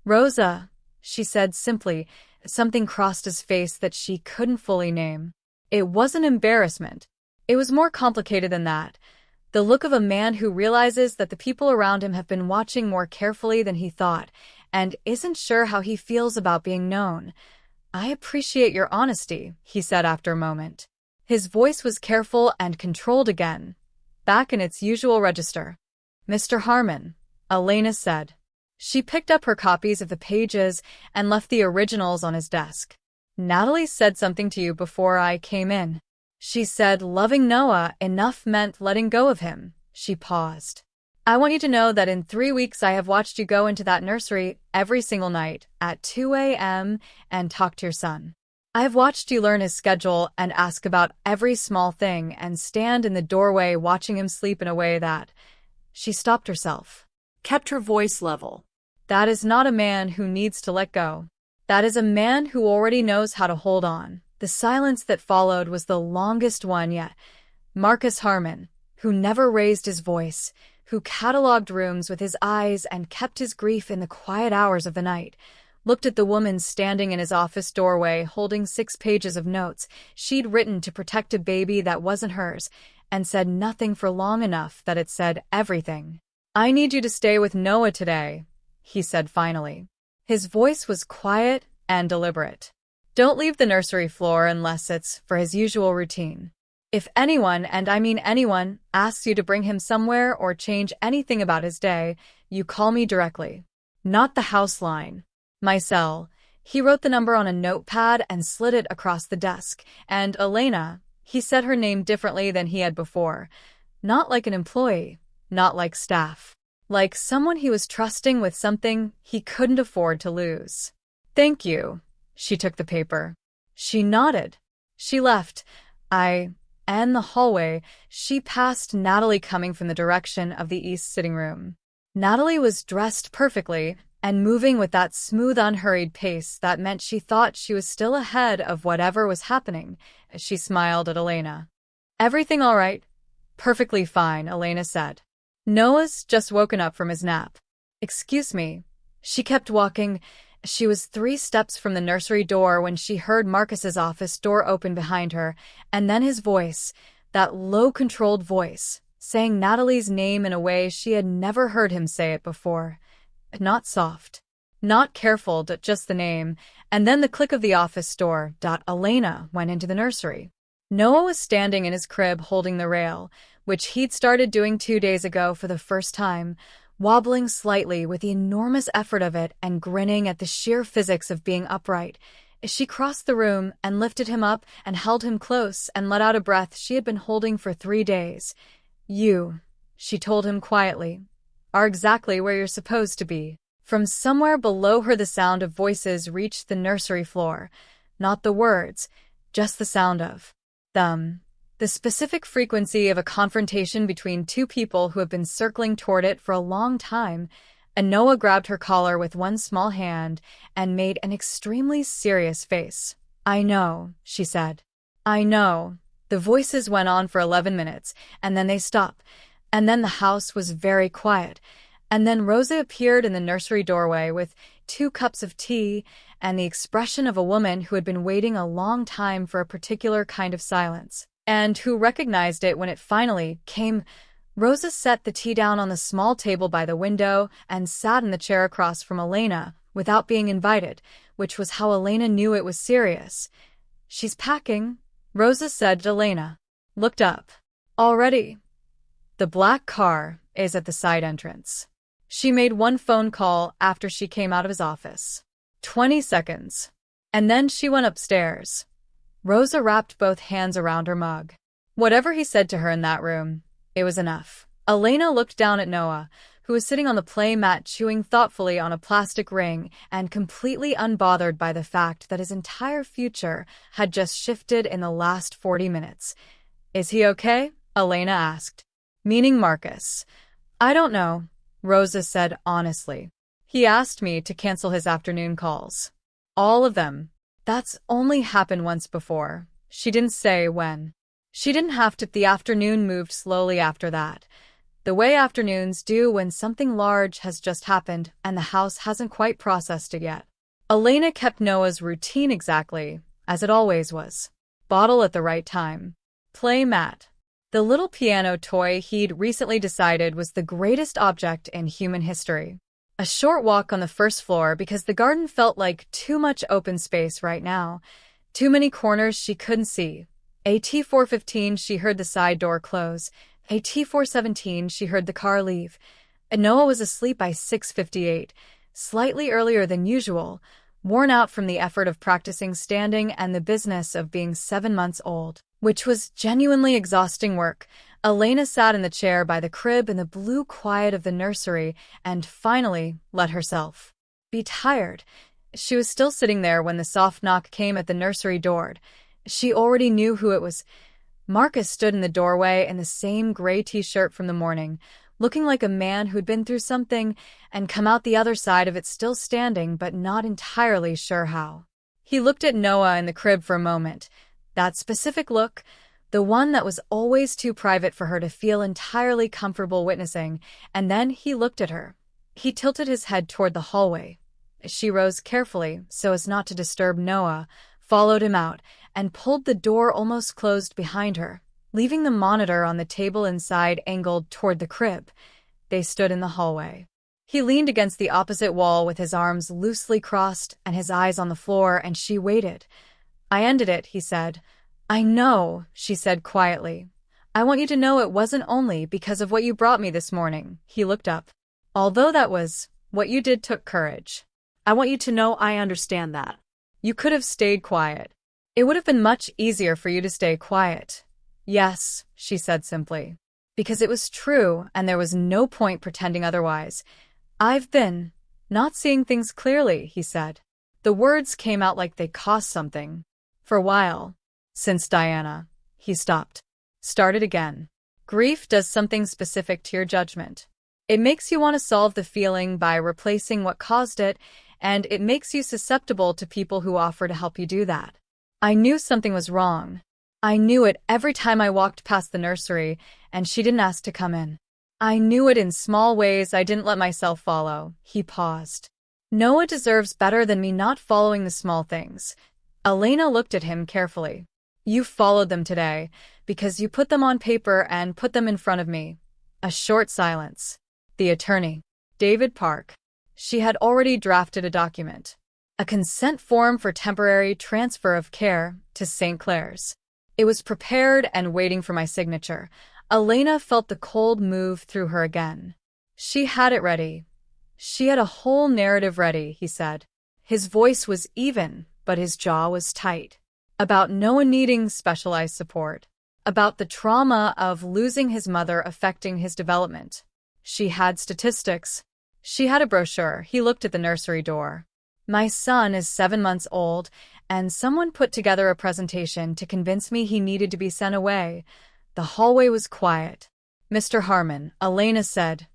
"Rosa," she said simply. Something crossed his face that she couldn't fully name. It wasn't embarrassment. It was more complicated than that. The look of a man who realizes that the people around him have been watching more carefully than he thought, and isn't sure how he feels about being known. "I appreciate your honesty," he said after a moment. His voice was careful and controlled again, back in its usual register. "Mr. Harmon," Elena said. She picked up her copies of the pages and left the originals on his desk. "Natalie said something to you before I came in. She said loving Noah enough meant letting go of him." She paused. "I want you to know that in 3 weeks I have watched you go into that nursery every single night at 2 a.m. and talk to your son. I have watched you learn his schedule and ask about every small thing and stand in the doorway watching him sleep in a way that..." She stopped herself, kept her voice level. "That is not a man who needs to let go. That is a man who already knows how to hold on." The silence that followed was the longest one yet. Marcus Harmon, who never raised his voice, who catalogued rooms with his eyes and kept his grief in the quiet hours of the night, looked at the woman standing in his office doorway holding 6 pages of notes she'd written to protect a baby that wasn't hers, and said nothing for long enough that it said everything. "I need you to stay with Noah today," he said finally. His voice was quiet and deliberate. "Don't leave the nursery floor unless it's for his usual routine. If anyone, and I mean anyone, asks you to bring him somewhere or change anything about his day, you call me directly. Not the house line. My cell." He wrote the number on a notepad and slid it across the desk. "And Elena," he said her name differently than he had before. Not like an employee, not like staff. Like someone he was trusting with something he couldn't afford to lose. "Thank you." She took the paper. She nodded. She left. In the hallway, she passed Natalie coming from the direction of the east sitting room. Natalie was dressed perfectly and moving with that smooth, unhurried pace that meant she thought she was still ahead of whatever was happening. She smiled at Elena. "Everything all right?" "Perfectly fine," Elena said. "Noah's just woken up from his nap." "Excuse me." She kept walking. She was 3 steps from the nursery door when she heard Marcus's office door open behind her, and then his voice, that low, controlled voice, saying Natalie's name in a way she had never heard him say it before. Not soft. Not careful, just the name, and then the click of the office door. Elena went into the nursery. Noah was standing in his crib holding the rail, which he'd started doing 2 days ago for the first time, wobbling slightly with the enormous effort of it and grinning at the sheer physics of being upright. She crossed the room and lifted him up and held him close and let out a breath she had been holding for 3 days. You, she told him quietly, are exactly where you're supposed to be. From somewhere below her, the sound of voices reached the nursery floor. Not the words, just the sound of them. The specific frequency of a confrontation between two people who have been circling toward it for a long time. And Noah grabbed her collar with one small hand and made an extremely serious face. I know, she said. I know. The voices went on for 11 minutes, and then they stopped. And then the house was very quiet. And then Rosa appeared in the nursery doorway with 2 cups of tea and the expression of a woman who had been waiting a long time for a particular kind of silence, and who recognized it when it finally came. Rosa set the tea down on the small table by the window and sat in the chair across from Elena without being invited, which was how Elena knew it was serious. She's packing, Rosa said to Elena. Looked up. Already. The black car is at the side entrance. She made one phone call after she came out of his office. 20 seconds. And then she went upstairs. Rosa wrapped both hands around her mug. Whatever he said to her in that room, it was enough. Elena looked down at Noah, who was sitting on the play mat chewing thoughtfully on a plastic ring and completely unbothered by the fact that his entire future had just shifted in the last 40 minutes. Is he okay? Elena asked. Meaning Marcus. I don't know, Rosa said honestly. He asked me to cancel his afternoon calls. All of them. That's only happened once before. She didn't say when. She didn't have to. The afternoon moved slowly after that, the way afternoons do when something large has just happened and the house hasn't quite processed it yet. Elena kept Noah's routine exactly as it always was. Bottle at the right time. Play mat. The little piano toy he'd recently decided was the greatest object in human history. A short walk on the first floor because the garden felt like too much open space right now. Too many corners she couldn't see. At 4:15 she heard the side door close. At 4:17 she heard the car leave. And Noah was asleep by 6:58, slightly earlier than usual, worn out from the effort of practicing standing and the business of being 7 months old, which was genuinely exhausting work. Elena sat in the chair by the crib in the blue quiet of the nursery and finally let herself be tired. She was still sitting there when the soft knock came at the nursery door. She already knew who it was. Marcus stood in the doorway in the same gray t-shirt from the morning, looking like a man who'd been through something and come out the other side of it still standing but not entirely sure how. He looked at Noah in the crib for a moment. That specific look, the one that was always too private for her to feel entirely comfortable witnessing, and then he looked at her. He tilted his head toward the hallway. She rose carefully, so as not to disturb Noah, followed him out, and pulled the door almost closed behind her, leaving the monitor on the table inside angled toward the crib. They stood in the hallway. He leaned against the opposite wall with his arms loosely crossed and his eyes on the floor, and she waited. I ended it, he said. I know, she said quietly. I want you to know it wasn't only because of what you brought me this morning. He looked up. Although that was what you did took courage. I want you to know I understand that. You could have stayed quiet. It would have been much easier for you to stay quiet. Yes, she said simply. Because it was true and there was no point pretending otherwise. I've been not seeing things clearly, he said. The words came out like they cost something. For a while. Since Diana. He stopped. Started again. Grief does something specific to your judgment. It makes you want to solve the feeling by replacing what caused it, and it makes you susceptible to people who offer to help you do that. I knew something was wrong. I knew it every time I walked past the nursery, and she didn't ask to come in. I knew it in small ways I didn't let myself follow. He paused. Noah deserves better than me not following the small things. Elena looked at him carefully. You followed them today, because you put them on paper and put them in front of me. A short silence. The attorney. David Park. She had already drafted a document. A consent form for temporary transfer of care to St. Clair's. It was prepared and waiting for my signature. Elena felt the cold move through her again. She had it ready. She had a whole narrative ready, he said. His voice was even, but his jaw was tight. About no one needing specialized support. About the trauma of losing his mother affecting his development. She had statistics. She had a brochure. He looked at the nursery door. My son is 7 months old, and someone put together a presentation to convince me he needed to be sent away. The hallway was quiet. Mr. Harmon, Elena said.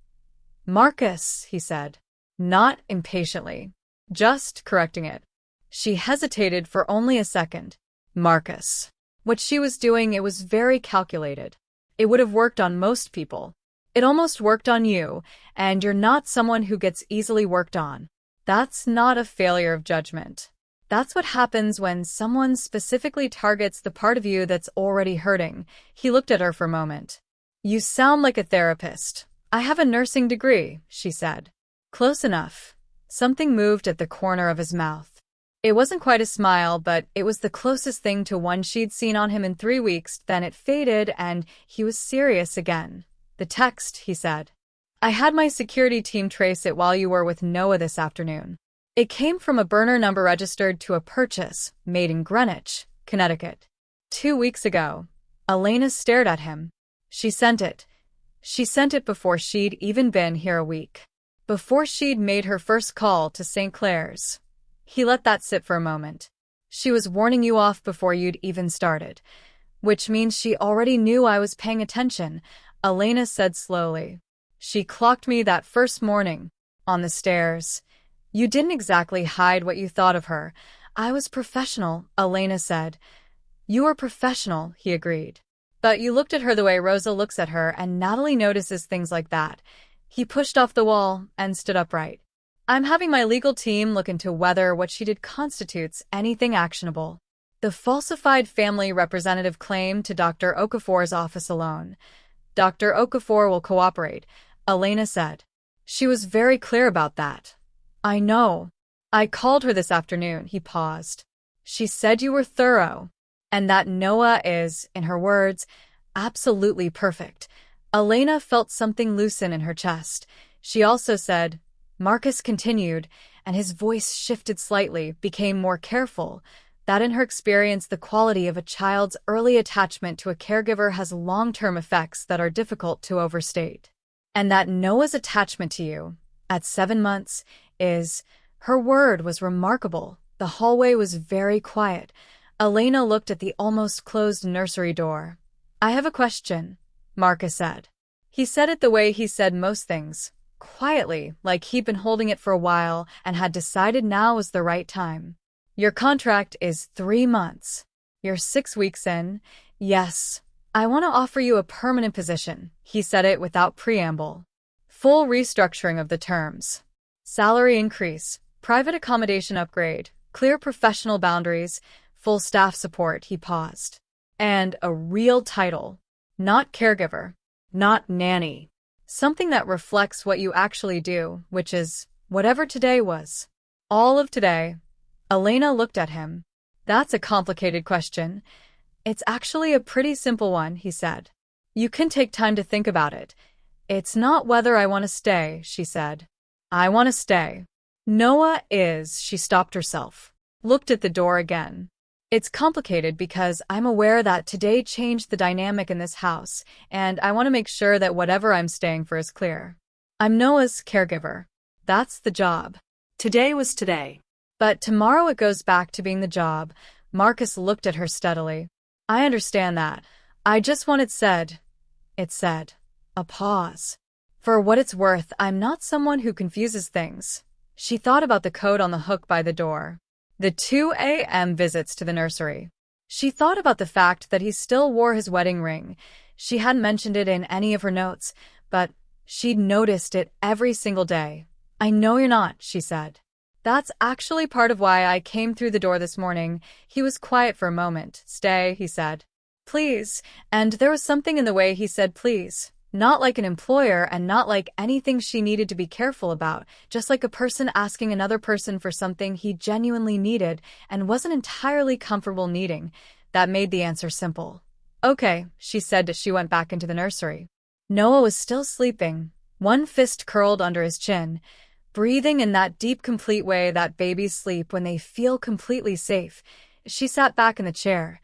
Marcus, he said. Not impatiently. Just correcting it. She hesitated for only a second. Marcus. What she was doing, it was very calculated. It would have worked on most people. It almost worked on you, and you're not someone who gets easily worked on. That's not a failure of judgment. That's what happens when someone specifically targets the part of you that's already hurting. He looked at her for a moment. You sound like a therapist. I have a nursing degree, she said. Close enough. Something moved at the corner of his mouth. It wasn't quite a smile, but it was the closest thing to one she'd seen on him in 3 weeks. Then it faded, and he was serious again. The text, he said. I had my security team trace it while you were with Noah this afternoon. It came from a burner number registered to a purchase made in Greenwich, Connecticut. 2 weeks ago. Elena stared at him. She sent it. She sent it before she'd even been here a week. Before she'd made her first call to St. Clair's. He let that sit for a moment. She was warning you off before you'd even started. Which means she already knew I was paying attention, Elena said slowly. She clocked me that first morning, on the stairs. You didn't exactly hide what you thought of her. I was professional, Elena said. You were professional, he agreed. But you looked at her the way Rosa looks at her, and Natalie notices things like that. He pushed off the wall and stood upright. I'm having my legal team look into whether what she did constitutes anything actionable. The falsified family representative claim to Dr. Okafor's office alone. Dr. Okafor will cooperate, Elena said. She was very clear about that. I know. I called her this afternoon, he paused. She said you were thorough, and that Noah is, in her words, absolutely perfect. Elena felt something loosen in her chest. She also said, Marcus continued, and his voice shifted slightly, became more careful, that in her experience the quality of a child's early attachment to a caregiver has long-term effects that are difficult to overstate. And that Noah's attachment to you, at 7 months, is, her word was remarkable. The hallway was very quiet. Elena looked at the almost closed nursery door. I have a question, Marcus said. He said it the way he said most things, quietly, like he'd been holding it for a while and had decided now was the right time. Your contract is 3 months. You're 6 weeks in. Yes. I want to offer you a permanent position. He said it without preamble. Full restructuring of the terms. Salary increase, private accommodation upgrade, clear professional boundaries, full staff support, he paused. And a real title. Not caregiver. Not nanny. Something that reflects what you actually do, which is whatever today was. All of today. Elena looked at him. That's a complicated question. It's actually a pretty simple one, he said. You can take time to think about it. It's not whether I want to stay, she said. I want to stay. Noah is, she stopped herself. Looked at the door again. It's complicated because I'm aware that today changed the dynamic in this house, and I want to make sure that whatever I'm staying for is clear. I'm Noah's caregiver. That's the job. Today was today. But tomorrow it goes back to being the job. Marcus looked at her steadily. I understand that. I just want it said. It said. A pause. For what it's worth, I'm not someone who confuses things. She thought about the coat on the hook by the door. The 2 a.m. visits to the nursery. She thought about the fact that he still wore his wedding ring. She hadn't mentioned it in any of her notes, but she'd noticed it every single day. I know you're not, she said. That's actually part of why I came through the door this morning. He was quiet for a moment. Stay, he said. Please. And there was something in the way he said please. Not like an employer and not like anything she needed to be careful about, just like a person asking another person for something he genuinely needed and wasn't entirely comfortable needing. That made the answer simple. Okay, she said as she went back into the nursery. Noah was still sleeping, one fist curled under his chin, breathing in that deep, complete way that babies sleep when they feel completely safe. She sat back in the chair.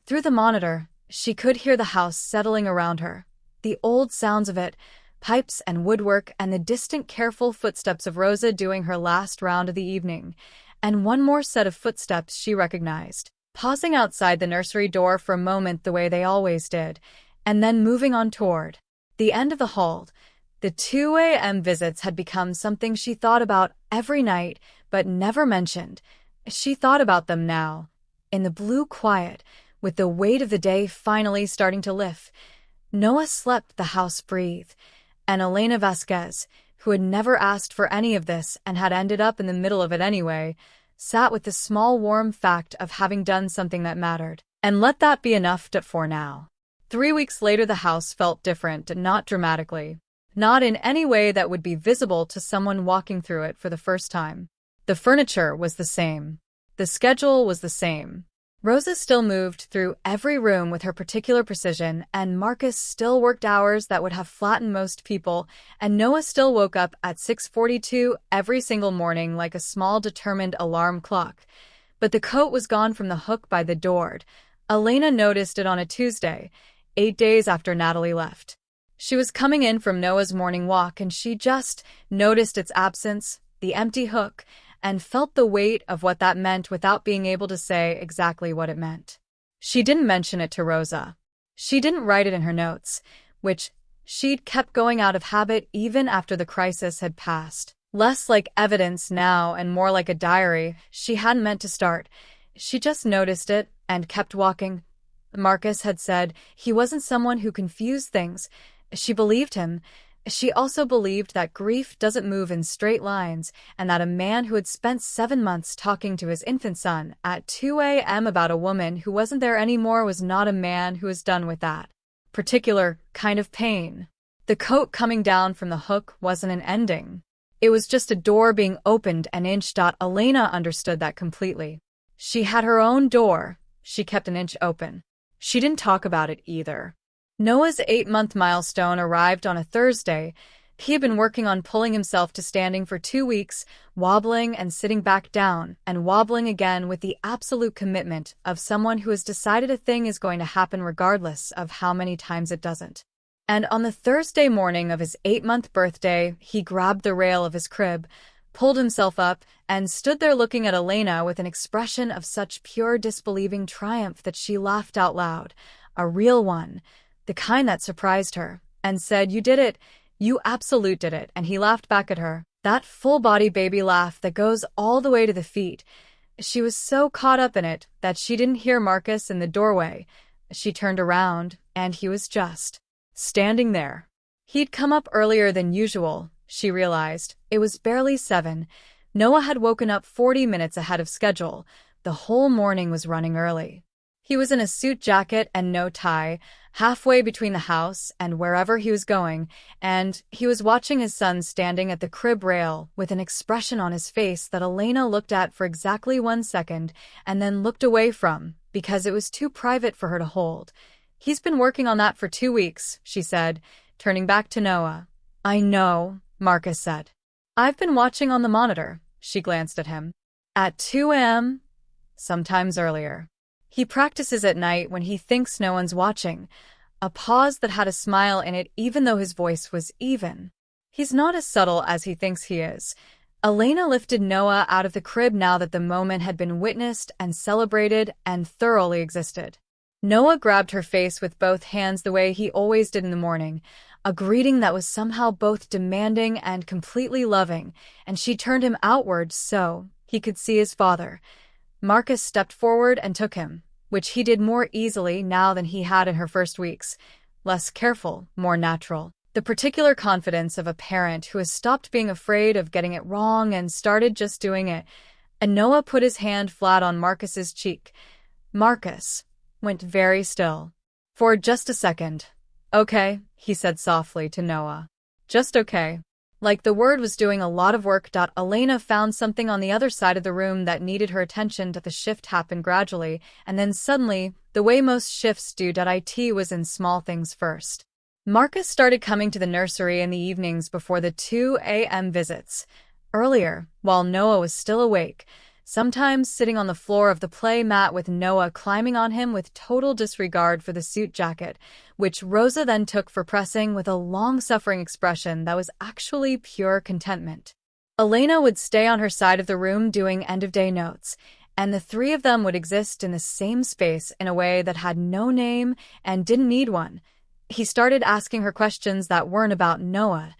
Through the monitor, she could hear the house settling around her. The old sounds of it, pipes and woodwork, and the distant, careful footsteps of Rosa doing her last round of the evening. And one more set of footsteps she recognized, pausing outside the nursery door for a moment the way they always did, and then moving on toward the end of the hall. The 2 a.m. visits had become something she thought about every night, but never mentioned. She thought about them now, in the blue quiet, with the weight of the day finally starting to lift. Noah slept, the house breathed, and Elena Vasquez, who had never asked for any of this and had ended up in the middle of it anyway, sat with the small warm fact of having done something that mattered. And let that be enough for now. 3 weeks later the house felt different, not dramatically. Not in any way that would be visible to someone walking through it for the first time. The furniture was the same. The schedule was the same. Rosa still moved through every room with her particular precision, and Marcus still worked hours that would have flattened most people, and Noah still woke up at 6:42 every single morning like a small determined alarm clock. But the coat was gone from the hook by the door. Elena noticed it on a Tuesday, 8 days after Natalie left. She was coming in from Noah's morning walk and she just noticed its absence, the empty hook, and felt the weight of what that meant without being able to say exactly what it meant. She didn't mention it to Rosa. She didn't write it in her notes, which she'd kept going out of habit even after the crisis had passed. Less like evidence now and more like a diary she hadn't meant to start. She just noticed it and kept walking. Marcus had said he wasn't someone who confused things. She believed him. She also believed that grief doesn't move in straight lines and that a man who had spent 7 months talking to his infant son at 2 a.m. about a woman who wasn't there anymore was not a man who was done with that particular kind of pain. The coat coming down from the hook wasn't an ending. It was just a door being opened an inch. Elena understood that completely. She had her own door. She kept an inch open. She didn't talk about it either. Noah's 8-month milestone arrived on a Thursday. He had been working on pulling himself to standing for 2 weeks, wobbling and sitting back down, and wobbling again with the absolute commitment of someone who has decided a thing is going to happen regardless of how many times it doesn't. And on the Thursday morning of his 8-month birthday, he grabbed the rail of his crib, pulled himself up, and stood there looking at Elena with an expression of such pure disbelieving triumph that she laughed out loud, a real one. The kind that surprised her, and said, "You did it. You absolute did it." And he laughed back at her, that full-body baby laugh that goes all the way to the feet. She was so caught up in it that she didn't hear Marcus in the doorway. She turned around, and he was just standing there. He'd come up earlier than usual, she realized. It was barely 7. Noah had woken up 40 minutes ahead of schedule. The whole morning was running early. He was in a suit jacket and no tie, halfway between the house and wherever he was going, and he was watching his son standing at the crib rail with an expression on his face that Elena looked at for exactly 1 second and then looked away from, because it was too private for her to hold. "He's been working on that for 2 weeks, she said, turning back to Noah. "I know," Marcus said. "I've been watching on the monitor," she glanced at him. "At 2 a.m.? Sometimes earlier. He practices at night when he thinks no one's watching." A pause that had a smile in it even though his voice was even. "He's not as subtle as he thinks he is." Elena lifted Noah out of the crib now that the moment had been witnessed and celebrated and thoroughly existed. Noah grabbed her face with both hands the way he always did in the morning, a greeting that was somehow both demanding and completely loving, and she turned him outward so he could see his father. Marcus stepped forward and took him, which he did more easily now than he had in her first weeks. Less careful, more natural. The particular confidence of a parent who has stopped being afraid of getting it wrong and started just doing it. And Noah put his hand flat on Marcus's cheek. Marcus went very still. For just a second. Okay, he said softly to Noah. Just okay. Like the word was doing a lot of work. Elena found something on the other side of the room that needed her attention. The shift happened gradually, and then suddenly, the way most shifts do. It was in small things first. Marcus started coming to the nursery in the evenings before the 2 a.m. visits. Earlier, while Noah was still awake, sometimes sitting on the floor of the play mat with Noah climbing on him with total disregard for the suit jacket, which Rosa then took for pressing with a long-suffering expression that was actually pure contentment. Elena would stay on her side of the room doing end-of-day notes, and the three of them would exist in the same space in a way that had no name and didn't need one. He started asking her questions that weren't about Noah,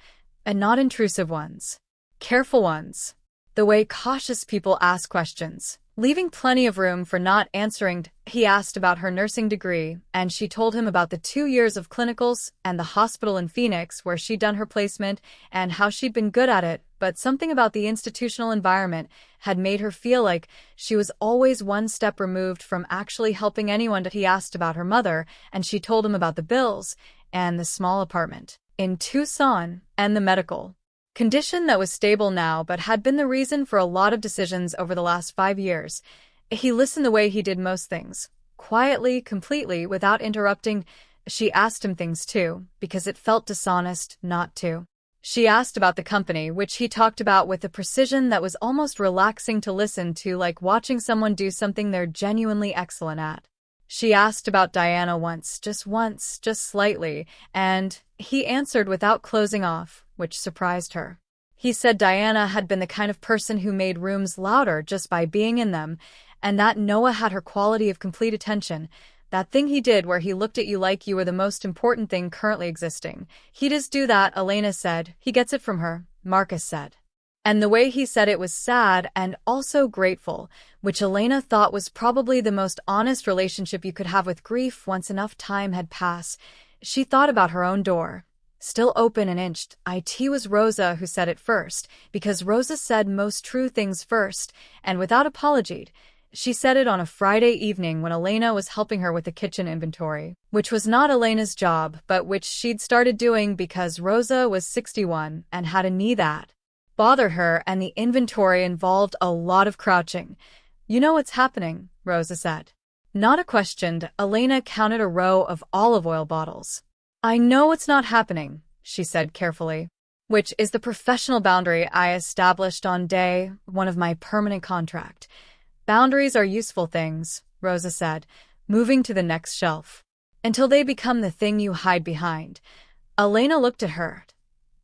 and not intrusive ones. Careful ones. The way cautious people ask questions, leaving plenty of room for not answering. He asked about her nursing degree, and she told him about the 2 years of clinicals and the hospital in Phoenix where she'd done her placement and how she'd been good at it, but something about the institutional environment had made her feel like she was always one step removed from actually helping anyone. He asked about her mother, and she told him about the bills and the small apartment in Tucson and the medical condition that was stable now but had been the reason for a lot of decisions over the last 5 years. He listened the way he did most things, quietly, completely, without interrupting. She asked him things too, because it felt dishonest not to. She asked about the company, which he talked about with a precision that was almost relaxing to listen to, like watching someone do something they're genuinely excellent at. She asked about Diana once, just slightly, and he answered without closing off, which surprised her. He said Diana had been the kind of person who made rooms louder just by being in them, and that Noah had her quality of complete attention, that thing he did where he looked at you like you were the most important thing currently existing. He does do that, Elena said. He gets it from her, Marcus said. And the way he said it was sad and also grateful, which Elena thought was probably the most honest relationship you could have with grief once enough time had passed. She thought about her own door, still open and inched. It was Rosa who said it first, because Rosa said most true things first, and without apology. She said it on a Friday evening when Elena was helping her with the kitchen inventory, which was not Elena's job, but which she'd started doing because Rosa was 61 and had a knee that bothered her, and the inventory involved a lot of crouching. You know what's happening, Rosa said. Not a question. Elena counted a row of olive oil bottles. I know what's not happening, she said carefully, which is the professional boundary I established on day 1 of my permanent contract. Boundaries are useful things, Rosa said, moving to the next shelf, until they become the thing you hide behind. Elena looked at her.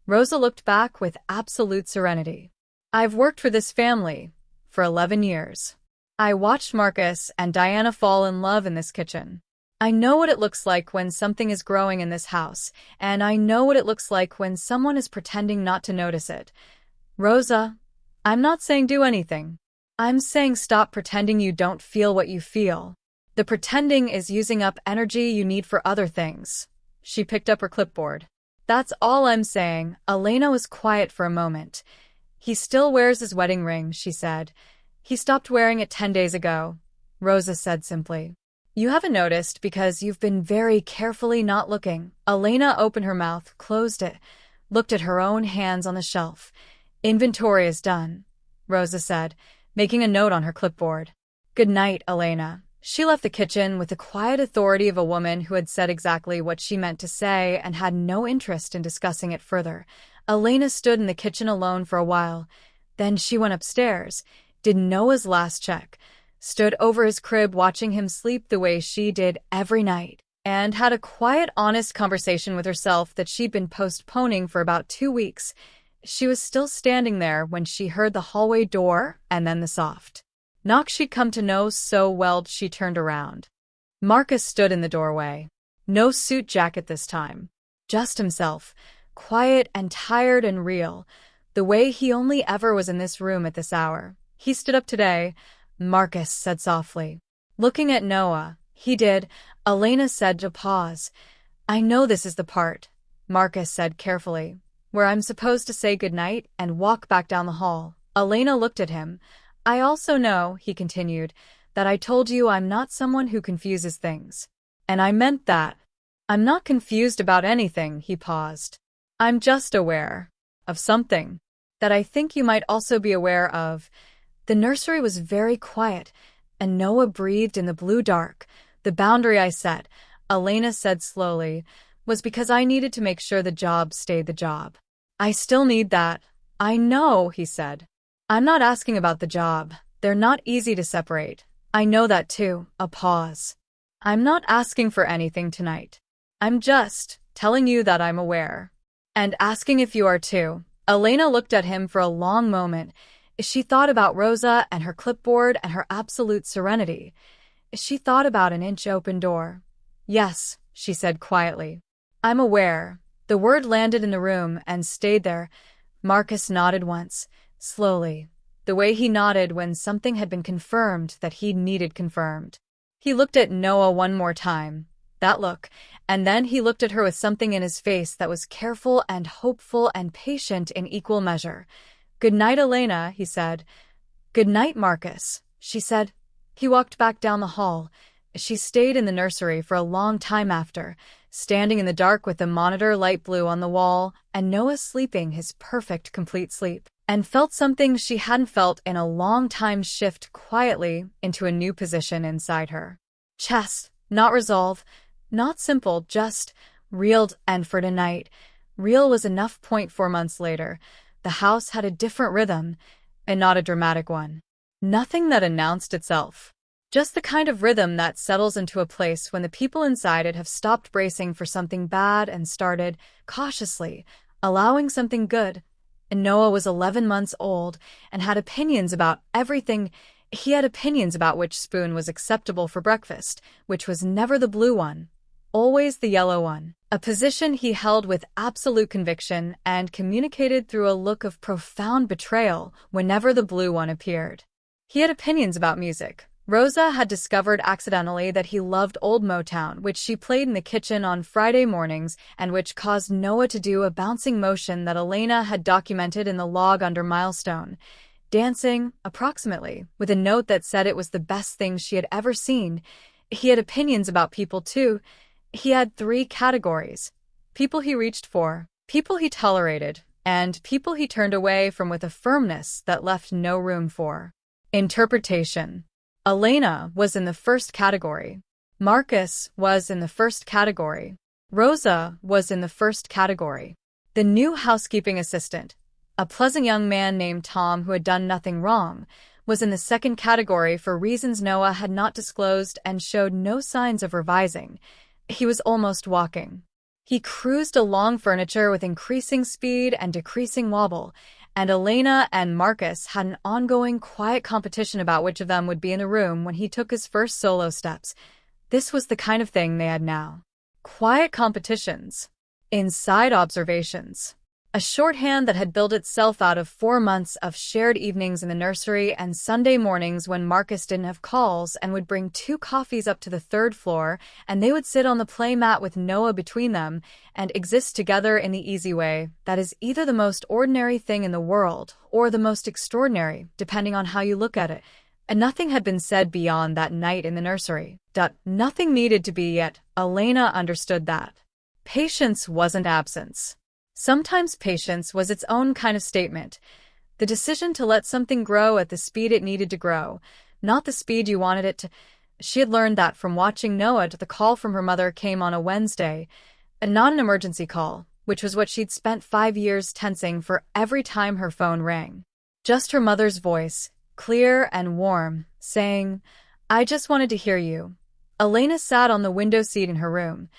Rosa looked back with absolute serenity. I've worked for this family for 11 years. I watched Marcus and Diana fall in love in this kitchen. I know what it looks like when something is growing in this house, and I know what it looks like when someone is pretending not to notice it. Rosa, I'm not saying do anything. I'm saying stop pretending you don't feel what you feel. The pretending is using up energy you need for other things. She picked up her clipboard. That's all I'm saying. Elena was quiet for a moment. He still wears his wedding ring, she said. He stopped wearing it 10 days ago, Rosa said simply. You haven't noticed because you've been very carefully not looking. Elena opened her mouth, closed it, looked at her own hands on the shelf. Inventory is done, Rosa said, making a note on her clipboard. Good night, Elena. She left the kitchen with the quiet authority of a woman who had said exactly what she meant to say and had no interest in discussing it further. Elena stood in the kitchen alone for a while. Then she went upstairs, did Noah's last check, stood over his crib watching him sleep the way she did every night, and had a quiet, honest conversation with herself that she'd been postponing for about 2 weeks. She was still standing there when she heard the hallway door and then the soft knock she'd come to know so well. She turned around. Marcus stood in the doorway. No suit jacket this time. Just himself, quiet and tired and real, the way he only ever was in this room at this hour. He stood up today, Marcus said softly. Looking at Noah, he did. Elena said to pause. I know this is the part, Marcus said carefully, where I'm supposed to say goodnight and walk back down the hall. Elena looked at him. I also know, he continued, that I told you I'm not someone who confuses things. And I meant that. I'm not confused about anything, he paused. I'm just aware of something that I think you might also be aware of. The nursery was very quiet, and Noah breathed in the blue dark. The boundary I set, Elena said slowly, was because I needed to make sure the job stayed the job. I still need that. I know, he said. I'm not asking about the job. They're not easy to separate. I know that too. A pause. I'm not asking for anything tonight. I'm just telling you that I'm aware. And asking if you are too. Elena looked at him for a long moment. She thought about Rosa and her clipboard and her absolute serenity. She thought about an inch-open door. Yes, she said quietly. I'm aware. The word landed in the room and stayed there. Marcus nodded once, slowly, the way he nodded when something had been confirmed that he needed confirmed. He looked at Noah one more time, that look, and then he looked at her with something in his face that was careful and hopeful and patient in equal measure. Good night, Elena, he said. Good night, Marcus, she said. He walked back down the hall. She stayed in the nursery for a long time after, standing in the dark with the monitor light blue on the wall and Noah sleeping his perfect complete sleep, and felt something she hadn't felt in a long time shift quietly into a new position inside her. Chest, not resolve, not simple, just real. And for tonight, real was enough. 4 months later, the house had a different rhythm, and not a dramatic one. Nothing that announced itself. Just the kind of rhythm that settles into a place when the people inside it have stopped bracing for something bad and started, cautiously, allowing something good. And Noah was 11 months old and had opinions about everything. He had opinions about which spoon was acceptable for breakfast, which was never the blue one, always the yellow one. A position he held with absolute conviction and communicated through a look of profound betrayal whenever the blue one appeared. He had opinions about music. Rosa had discovered accidentally that he loved old Motown, which she played in the kitchen on Friday mornings and which caused Noah to do a bouncing motion that Elena had documented in the log under milestone, dancing, approximately, with a note that said it was the best thing she had ever seen. He had opinions about people too. He had 3 categories: people he reached for, people he tolerated, and people he turned away from with a firmness that left no room for interpretation. Elena was in the first category. Marcus was in the first category. Rosa was in the first category. The new housekeeping assistant, a pleasant young man named Tom who had done nothing wrong, was in the second category for reasons Noah had not disclosed and showed no signs of revising. He was almost walking. He cruised along furniture with increasing speed and decreasing wobble, and Elena and Marcus had an ongoing quiet competition about which of them would be in the room when he took his first solo steps. This was the kind of thing they had now. Quiet competitions. Inside observations. A shorthand that had built itself out of 4 months of shared evenings in the nursery and Sunday mornings when Marcus didn't have calls and would bring 2 coffees up to the 3rd floor, and they would sit on the play mat with Noah between them and exist together in the easy way that is either the most ordinary thing in the world or the most extraordinary, depending on how you look at it. And nothing had been said beyond that night in the nursery. Nothing needed to be yet. Elena understood that. Patience wasn't absence. Sometimes patience was its own kind of statement, the decision to let something grow at the speed it needed to grow, not the speed you wanted it to. She had learned that from watching Noah. The call from her mother came on a Wednesday, and not an emergency call, which was what she'd spent 5 years tensing for every time her phone rang. Just her mother's voice, clear and warm, saying, "I just wanted to hear you." Elena sat on the window seat in her room.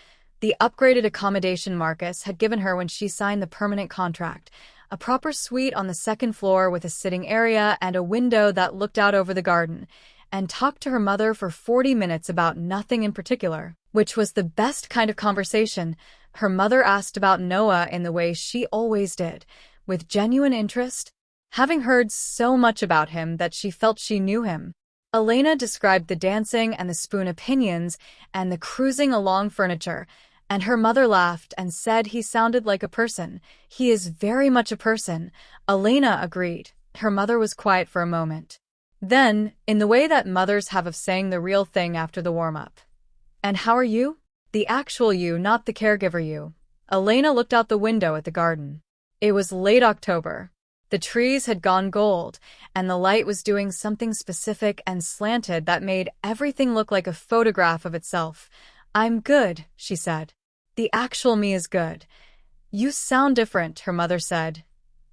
The upgraded accommodation Marcus had given her when she signed the permanent contract, a proper suite on the 2nd floor with a sitting area and a window that looked out over the garden, and talked to her mother for 40 minutes about nothing in particular, which was the best kind of conversation. Her mother asked about Noah in the way she always did, with genuine interest, having heard so much about him that she felt she knew him. Elena described the dancing and the spoon opinions and the cruising along furniture, and her mother laughed and said he sounded like a person. He is very much a person. Elena agreed. Her mother was quiet for a moment. Then, in the way that mothers have of saying the real thing after the warm-up, "And how are you?" The actual you, not the caregiver you. Elena looked out the window at the garden. It was late October. The trees had gone gold, and the light was doing something specific and slanted that made everything look like a photograph of itself. "I'm good," she said. "The actual me is good." "You sound different," her mother said.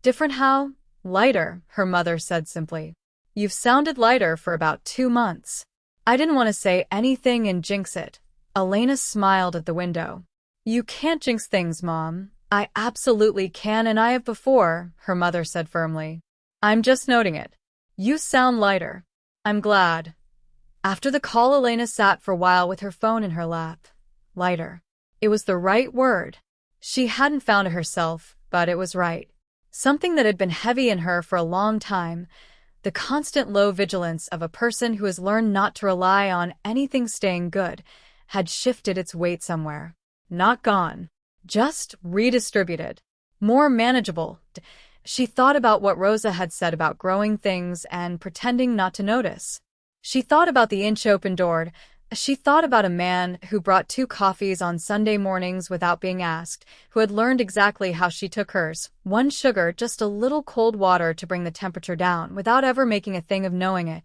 "Different how?" "Lighter," her mother said simply. "You've sounded lighter for about 2 months." I didn't want to say anything and jinx it. Elena smiled at the window. "You can't jinx things, Mom." "I absolutely can, and I have before," her mother said firmly. "I'm just noting it. You sound lighter." "I'm glad." After the call, Elena sat for a while with her phone in her lap. Lighter. It was the right word. She hadn't found it herself, but it was right. Something that had been heavy in her for a long time, the constant low vigilance of a person who has learned not to rely on anything staying good, had shifted its weight somewhere. Not gone. Just redistributed. More manageable. She thought about what Rosa had said about growing things and pretending not to notice. She thought about the inch open doored. She thought about a man who brought 2 coffees on Sunday mornings without being asked, who had learned exactly how she took hers. 1 sugar, just a little cold water to bring the temperature down, without ever making a thing of knowing it.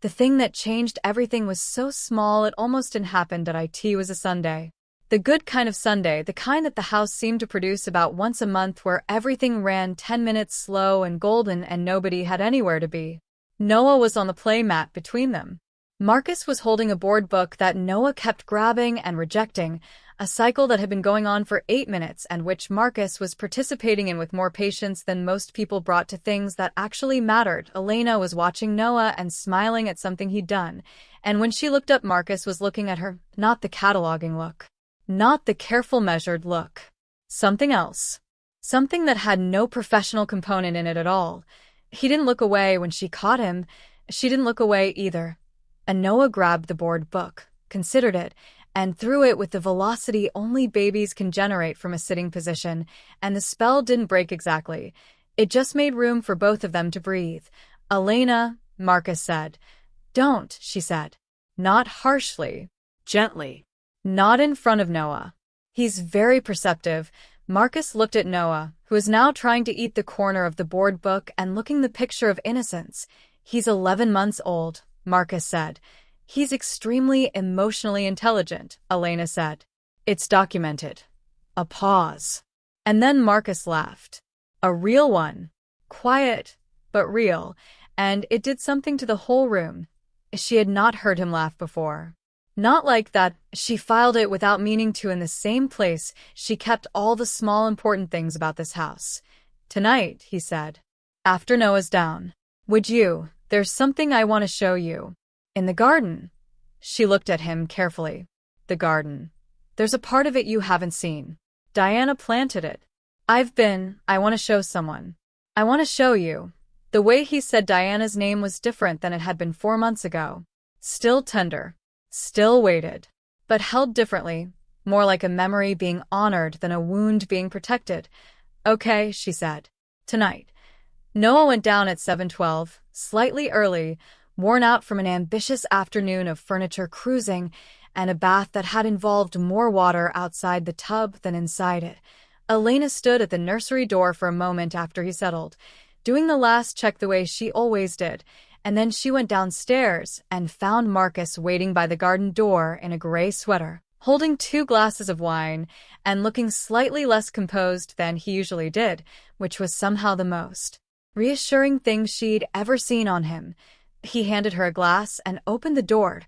The thing that changed everything was so small it almost didn't happen that it was a Sunday. The good kind of Sunday, the kind that the house seemed to produce about once a month, where everything ran 10 minutes slow and golden and nobody had anywhere to be. Noah was on the play mat between them. Marcus was holding a board book that Noah kept grabbing and rejecting, a cycle that had been going on for 8 minutes and which Marcus was participating in with more patience than most people brought to things that actually mattered. Elena was watching Noah and smiling at something he'd done, and when she looked up, Marcus was looking at her, not the cataloging look. Not the careful, measured look. Something else. Something that had no professional component in it at all. He didn't look away when she caught him. She didn't look away either. And Noah grabbed the board book, considered it, and threw it with the velocity only babies can generate from a sitting position, and the spell didn't break exactly. It just made room for both of them to breathe. "Elena," Marcus said. "Don't," she said. Not harshly. Gently. Not in front of Noah. "He's very perceptive." Marcus looked at Noah, who was now trying to eat the corner of the board book and looking the picture of innocence. "He's 11 months old," Marcus said. "He's extremely emotionally intelligent," Elena said. "It's documented." A pause. And then Marcus laughed. A real one. Quiet, but real, and it did something to the whole room. She had not heard him laugh before. Not like that. She filed it without meaning to in the same place she kept all the small important things about this house. "Tonight," he said. "After Noah's down. Would you? There's something I want to show you." "In the garden?" She looked at him carefully. "The garden. There's a part of it you haven't seen. Diana planted it. I want to show someone. I want to show you." The way he said Diana's name was different than it had been 4 months ago. Still tender. Still weighted. But held differently, more like a memory being honored than a wound being protected. "Okay," she said. "Tonight." Noah went down at 7:12, slightly early, worn out from an ambitious afternoon of furniture cruising and a bath that had involved more water outside the tub than inside it. Elena stood at the nursery door for a moment after he settled, doing the last check the way she always did, and then she went downstairs and found Marcus waiting by the garden door in a gray sweater, holding 2 glasses of wine and looking slightly less composed than he usually did, which was somehow the most reassuring thing she'd ever seen on him. He handed her a glass and opened the door.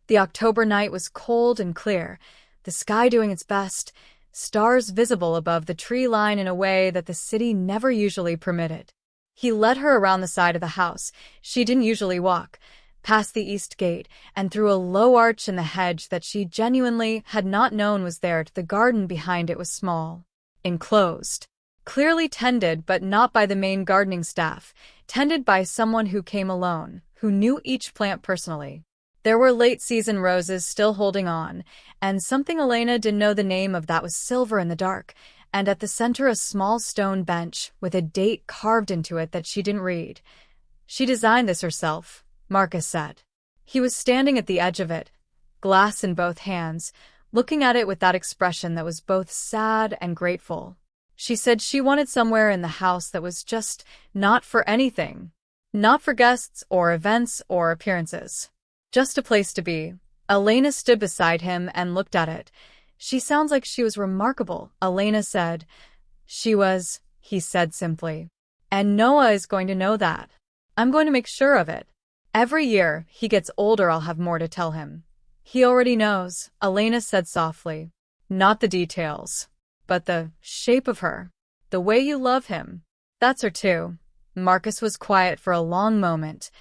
The October night was cold and clear, the sky doing its best, stars visible above the tree line in a way that the city never usually permitted. He led her around the side of the house she didn't usually walk, past the east gate, and through a low arch in the hedge that she genuinely had not known was there. The garden behind it was small, enclosed, clearly tended but not by the main gardening staff, tended by someone who came alone, who knew each plant personally. There were late-season roses still holding on, and something Elena didn't know the name of that was silver in the dark, and at the center a small stone bench with a date carved into it that she didn't read. "She designed this herself," Marcus said. He was standing at the edge of it, glass in both hands, looking at it with that expression that was both sad and grateful. She said she wanted somewhere in the house that was just not for anything. Not for guests or events or appearances. Just a place to be. Elena stood beside him and looked at it. She sounds like she was remarkable, Elena said. She was, he said simply. And Noah is going to know that. I'm going to make sure of it. Every year he gets older, I'll have more to tell him. He already knows, Elena said softly. Not the details, but the shape of her. The way you love him. That's her too. Marcus was quiet for a long moment.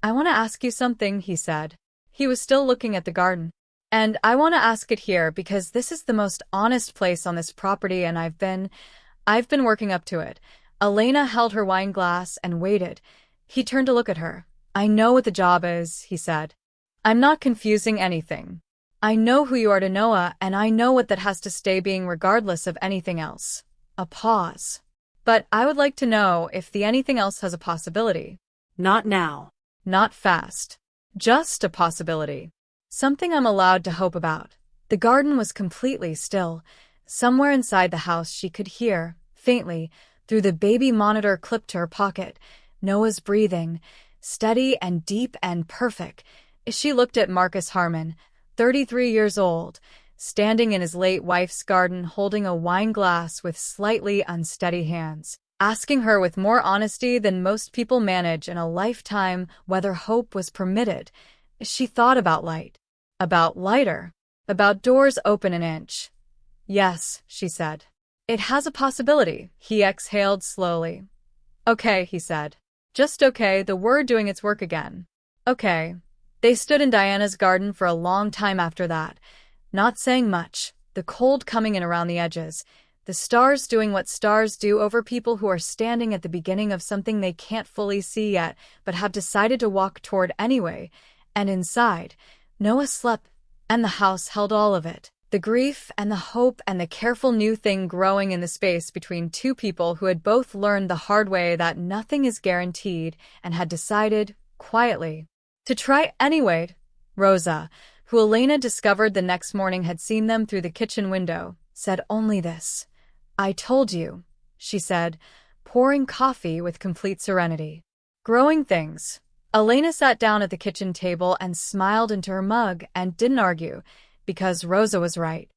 I want to ask you something, he said. He was still looking at the garden. And I want to ask it here because this is the most honest place on this property and I've been working up to it. Elena held her wine glass and waited. He turned to look at her. I know what the job is, he said. I'm not confusing anything. I know who you are to Noah, and I know what that has to stay being regardless of anything else. A pause. But I would like to know if the anything else has a possibility. Not now. Not fast. Just a possibility. Something I'm allowed to hope about. The garden was completely still. Somewhere inside the house she could hear, faintly, through the baby monitor clipped to her pocket, Noah's breathing, steady and deep and perfect. She looked at Marcus Harmon, 33 years old, standing in his late wife's garden holding a wine glass with slightly unsteady hands, asking her with more honesty than most people manage in a lifetime whether hope was permitted. She thought about light. About lighter. About doors open an inch. Yes, she said. It has a possibility, he exhaled slowly. Okay, he said. Just okay, the word doing its work again. Okay. They stood in Diana's garden for a long time after that, not saying much, the cold coming in around the edges, the stars doing what stars do over people who are standing at the beginning of something they can't fully see yet, but have decided to walk toward anyway. And inside, Noah slept, and the house held all of it. The grief and the hope and the careful new thing growing in the space between two people who had both learned the hard way that nothing is guaranteed and had decided, quietly, to try anyway. Rosa, who Elena discovered the next morning had seen them through the kitchen window, said only this. I told you, she said, pouring coffee with complete serenity. Growing things. Elena sat down at the kitchen table and smiled into her mug and didn't argue, because Rosa was right.